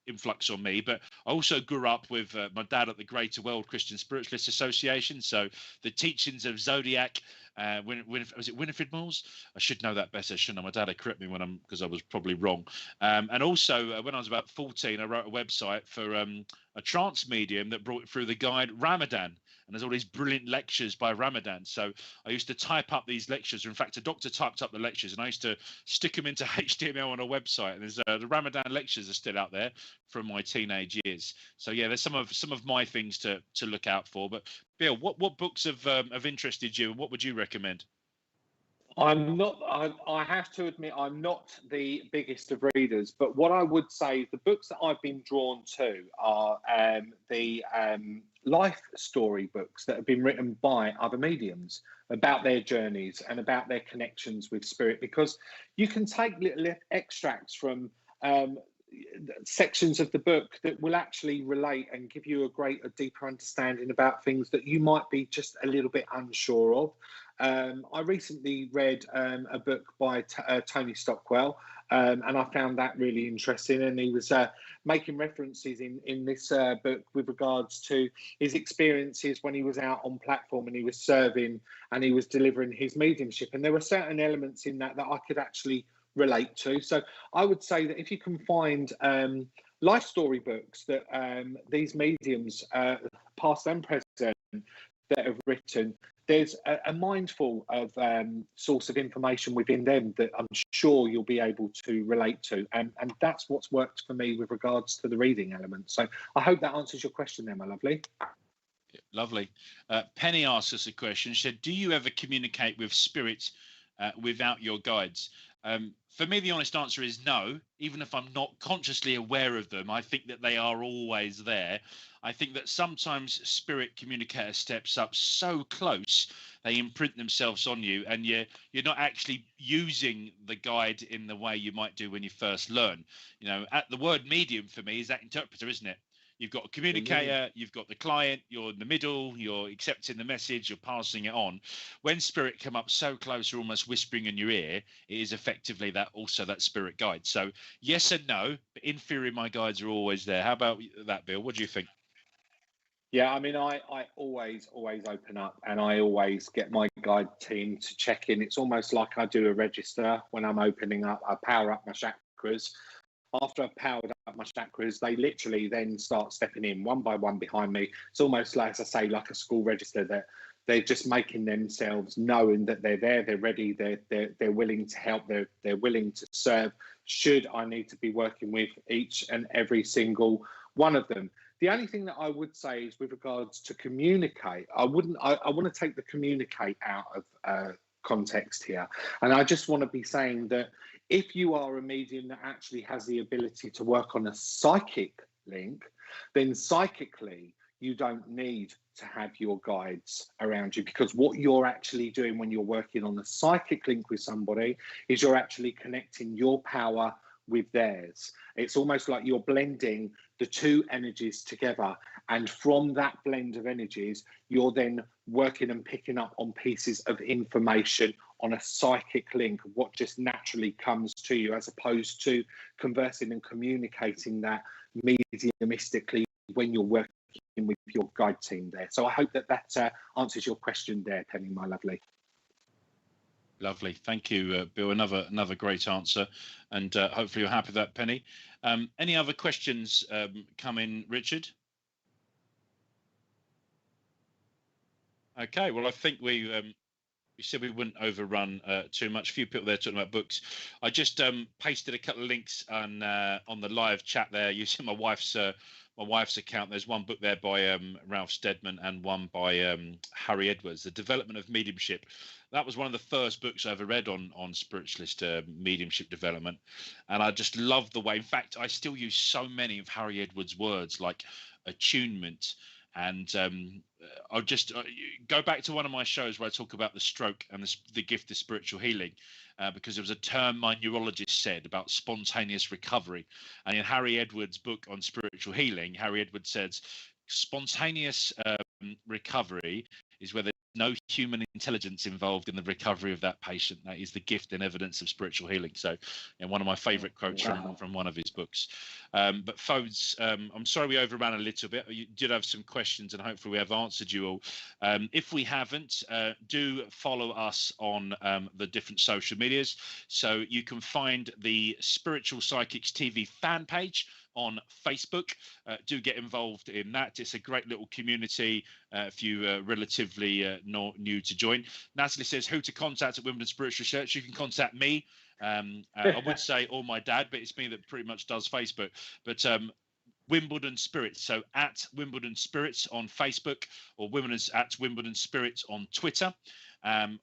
influx on me. But I also grew up with my dad at the Greater World Christian Spiritualist Association. So the teachings of Zodiac, was it Winifred Mills? I should know that better, shouldn't I? My dad had correct me because I was probably wrong. And also, when I was about 14, I wrote a website for a trance medium that brought through the guide Ramadan. And there's all these brilliant lectures by Ramadan. So I used to type up these lectures. In fact, a doctor typed up the lectures, and I used to stick them into HTML on a website. And there's the Ramadan lectures are still out there from my teenage years. So yeah, there's some of my things to look out for. But Bill, what books have interested you, and what would you recommend? I have to admit, I'm not the biggest of readers, but what I would say, the books that I've been drawn to are the life story books that have been written by other mediums about their journeys and about their connections with spirit, because you can take little extracts from sections of the book that will actually relate and give you a deeper understanding about things that you might be just a little bit unsure of. I recently read a book by Tony Stockwell, and I found that really interesting. And he was making references in this book with regards to his experiences when he was out on platform and he was serving and he was delivering his mediumship. And there were certain elements in that I could actually relate to. So I would say that if you can find life story books that these mediums, past and present, that have written, there's a mindful of source of information within them that I'm sure you'll be able to relate to. And that's what's worked for me with regards to the reading element. So I hope that answers your question there, my lovely. Lovely. Penny asks us a question. She said, do you ever communicate with spirits without your guides? For me, the honest answer is no. Even if I'm not consciously aware of them, I think that they are always there. I think that sometimes spirit communicator steps up so close, they imprint themselves on you, and you're not actually using the guide in the way you might do when you first learn. At the word medium for me is that interpreter, isn't it? You've got a communicator, you've got the client, you're in the middle, you're accepting the message, you're passing it on. When spirit come up so close, or almost whispering in your ear, it is effectively that spirit guide. So yes and no, but in theory, my guides are always there. How about that, Bill? What do you think? Yeah, I mean, I always open up, and I always get my guide team to check in. It's almost like I do a register when I'm opening up. I power up my chakras. After I've powered up my chakras, they literally then start stepping in one by one behind me. It's almost like, as I say, like a school register, that they're just making themselves knowing that they're there, they're ready, they're willing to help, they're willing to serve. Should I need to be working with each and every single one of them? The only thing that I would say is, with regards to communicate, I want to take the communicate out of context here, and I just want to be saying that if you are a medium that actually has the ability to work on a psychic link, then psychically you don't need to have your guides around you, because what you're actually doing when you're working on a psychic link with somebody is you're actually connecting your power with theirs. It's almost like you're blending the two energies together, and from that blend of energies you're then working and picking up on pieces of information on a psychic link, what just naturally comes to you, as opposed to conversing and communicating that mediumistically when you're working with your guide team there. So I hope that answers your question there, Penny, my lovely. Lovely, thank you, Bill. Another great answer, and hopefully you're happy with that, Penny. Any other questions come in, Richard? Okay, well, I think we said we wouldn't overrun too much. A few people there talking about books. I just pasted a couple of links on the live chat there using my wife's account. There's one book there by Ralph Steadman and one by Harry Edwards, The Development of Mediumship. That was one of the first books I ever read on spiritualist mediumship development, and I just love the way. In fact, I still use so many of Harry Edwards' words, like attunement. And I'll just go back to one of my shows where I talk about the stroke and the gift of spiritual healing, because there was a term my neurologist said about spontaneous recovery. And in Harry Edwards' book on spiritual healing, Harry Edwards says spontaneous recovery is where there's no human intelligence involved in the recovery of that patient. That is the gift and evidence of spiritual healing. So, one of my favorite quotes from one of his books. But folks, I'm sorry we overran a little bit. You did have some questions, and hopefully we have answered you all. If we haven't, do follow us on the different social medias. So you can find the Spiritual Psychics TV fan page on Facebook. Do get involved in that. It's a great little community if you relatively new to join. Natalie says, who to contact at Wimbledon Spiritual Research? You can contact me. I would say, or my dad, but it's me that pretty much does Facebook. But Wimbledon Spirits, so at Wimbledon Spirits on Facebook, or at Wimbledon Spirits on Twitter.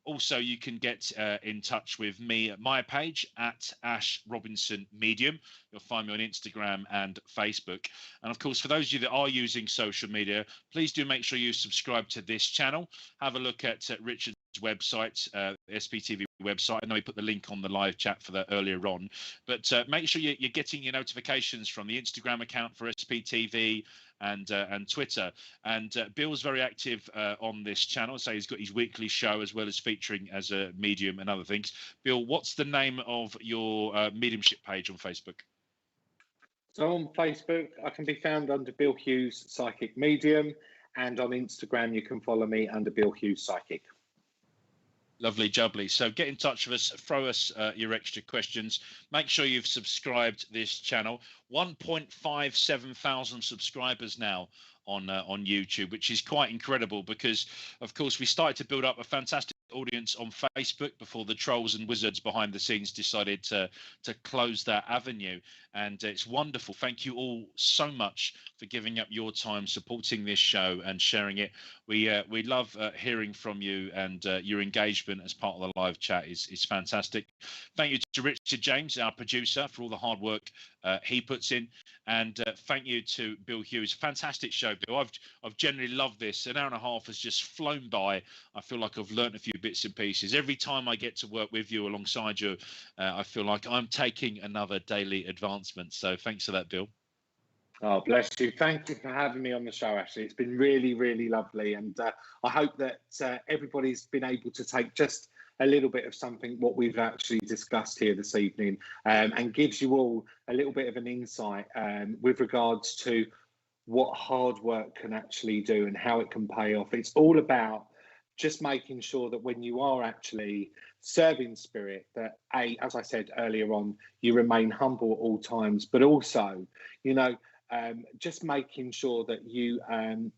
Also, you can get in touch with me at my page at Ash Robinson Medium. You'll find me on Instagram and Facebook. And of course, for those of you that are using social media, please do make sure you subscribe to this channel. Have a look at Richard's website, SPTV website. I know he put the link on the live chat for that earlier on, but make sure you're getting your notifications from the Instagram account for SPTV and Twitter. And Bill's very active on this channel, so he's got his weekly show as well as featuring as a medium and other things. Bill, what's the name of your mediumship page on Facebook? So on Facebook, I can be found under Bill Hughes Psychic Medium, and on Instagram, you can follow me under Bill Hughes Psychic. Lovely jubbly. So get in touch with us, throw us your extra questions. Make sure you've subscribed this channel. 1.57 thousand subscribers now on YouTube, which is quite incredible, because of course we started to build up a fantastic audience on Facebook before the trolls and wizards behind the scenes decided to close that avenue. And it's wonderful. Thank you all so much for giving up your time, supporting this show and sharing it. We love hearing from you, and your engagement as part of the live chat is fantastic. Thank you to Richard James, our producer, for all the hard work he puts in, and thank you to Bill Hughes. Fantastic show, Bill. I've generally loved this. An hour and a half has just flown by. I feel like I've learned a few bits and pieces. Every time I get to work with you, alongside you, I feel like I'm taking another daily advancement. So thanks for that, Bill. Oh, bless you. Thank you for having me on the show, Ashley. It's been really, really lovely. And I hope that everybody's been able to take just a little bit of something, what we've actually discussed here this evening, and gives you all a little bit of an insight with regards to what hard work can actually do and how it can pay off. It's all about just making sure that when you are actually serving spirit, that as I said earlier on, you remain humble at all times, but also, you know, just making sure that you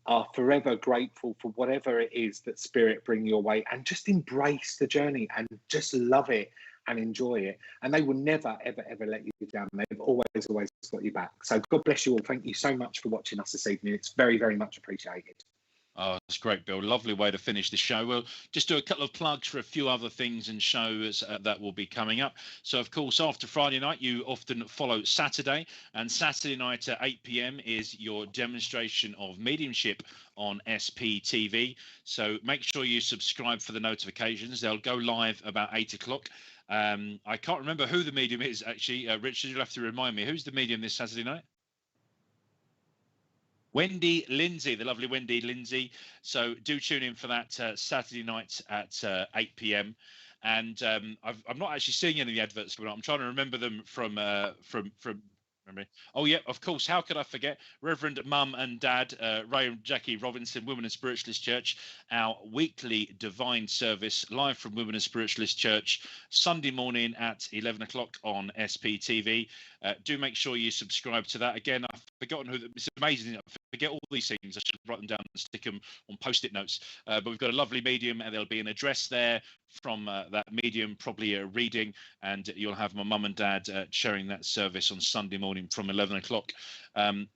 are forever grateful for whatever it is that spirit bring your way, and just embrace the journey and just love it and enjoy it. And they will never, ever, ever let you down. They've always got you back. So God bless you all. Thank you so much for watching us this evening. It's very, very much appreciated. Oh, that's great, Bill. Lovely way to finish the show. We'll just do a couple of plugs for a few other things and shows that will be coming up. So, of course, after Friday night, you often follow Saturday. And Saturday night at 8 p.m. is your demonstration of mediumship on SPTV. So make sure you subscribe for the notifications. They'll go live about 8 o'clock. I can't remember who the medium is, actually. Richard, you'll have to remind me. Who's the medium this Saturday night? Wendy Lindsay, the lovely Wendy Lindsay. So do tune in for that Saturday night at 8 p.m. And I'm not actually seeing any of the adverts coming up. I'm trying to remember them from memory. Oh yeah, of course. How could I forget Reverend Mum and Dad, Ray and Jackie Robinson, Women and Spiritualist Church, our weekly divine service live from Women and Spiritualist Church, Sunday morning at 11 o'clock on SPTV. Do make sure you subscribe to that. Again, I've forgotten who. It's amazing. I forget all these things. I should write them down and stick them on post-it notes. But we've got a lovely medium, and there'll be an address there from that medium, probably a reading, and you'll have my mum and dad sharing that service on Sunday morning from 11 o'clock.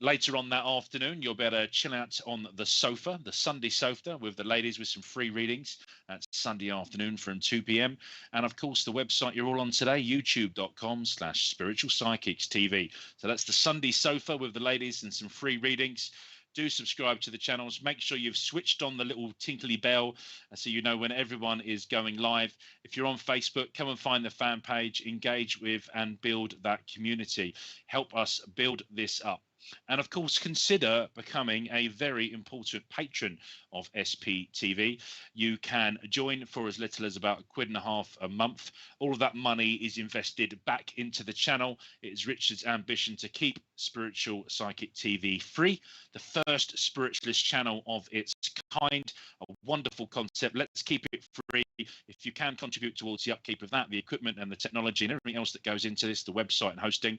Later on that afternoon, you'll be able to chill out on the sofa, the Sunday sofa, with the ladies with some free readings. That's Sunday afternoon from 2 p.m. And of course, the website you're all on today, youtube.com/Spiritual Psychics TV. So that's the Sunday sofa with the ladies and some free readings. Do subscribe to the channels. Make sure you've switched on the little tinkly bell so you know when everyone is going live. If you're on Facebook, come and find the fan page, engage with and build that community. Help us build this up. And of course, consider becoming a very important patron of SPTV. You can join for as little as about £1.50 a month. All of that money is invested back into the channel. It is Richard's ambition to keep Spiritual Psychic TV free, the first spiritualist channel of its kind. A wonderful concept. Let's keep it free. If you can contribute towards the upkeep of that, the equipment and the technology and everything else that goes into this, the website and hosting,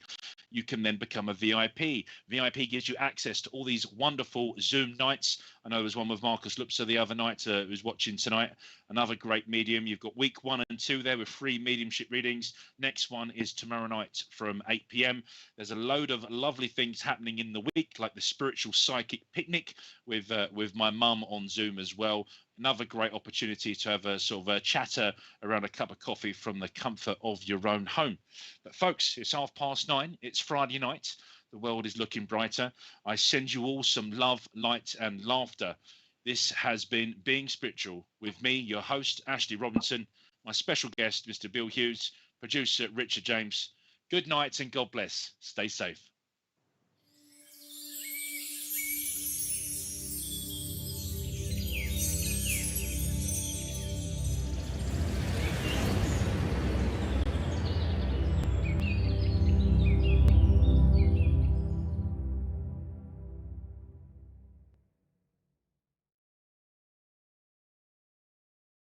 you can then become a VIP. VIP gives you access to all these wonderful Zoom nights. I know there was one with Marcus Lupser the other night who was watching tonight. Another great medium. You've got week 1 and 2 there with free mediumship readings. Next one is tomorrow night from 8 p.m. There's a load of lovely things happening in the week, like the Spiritual Psychic Picnic with my mum on Zoom as well. Another great opportunity to have a sort of a chatter around a cup of coffee from the comfort of your own home. But folks, it's 9:30. It's Friday night. The world is looking brighter. I send you all some love, light, and laughter. This has been Being Spiritual with me, your host, Ashley Robinson, my special guest, Mr. Bill Hughes, producer Richard James. Good night and God bless. Stay safe.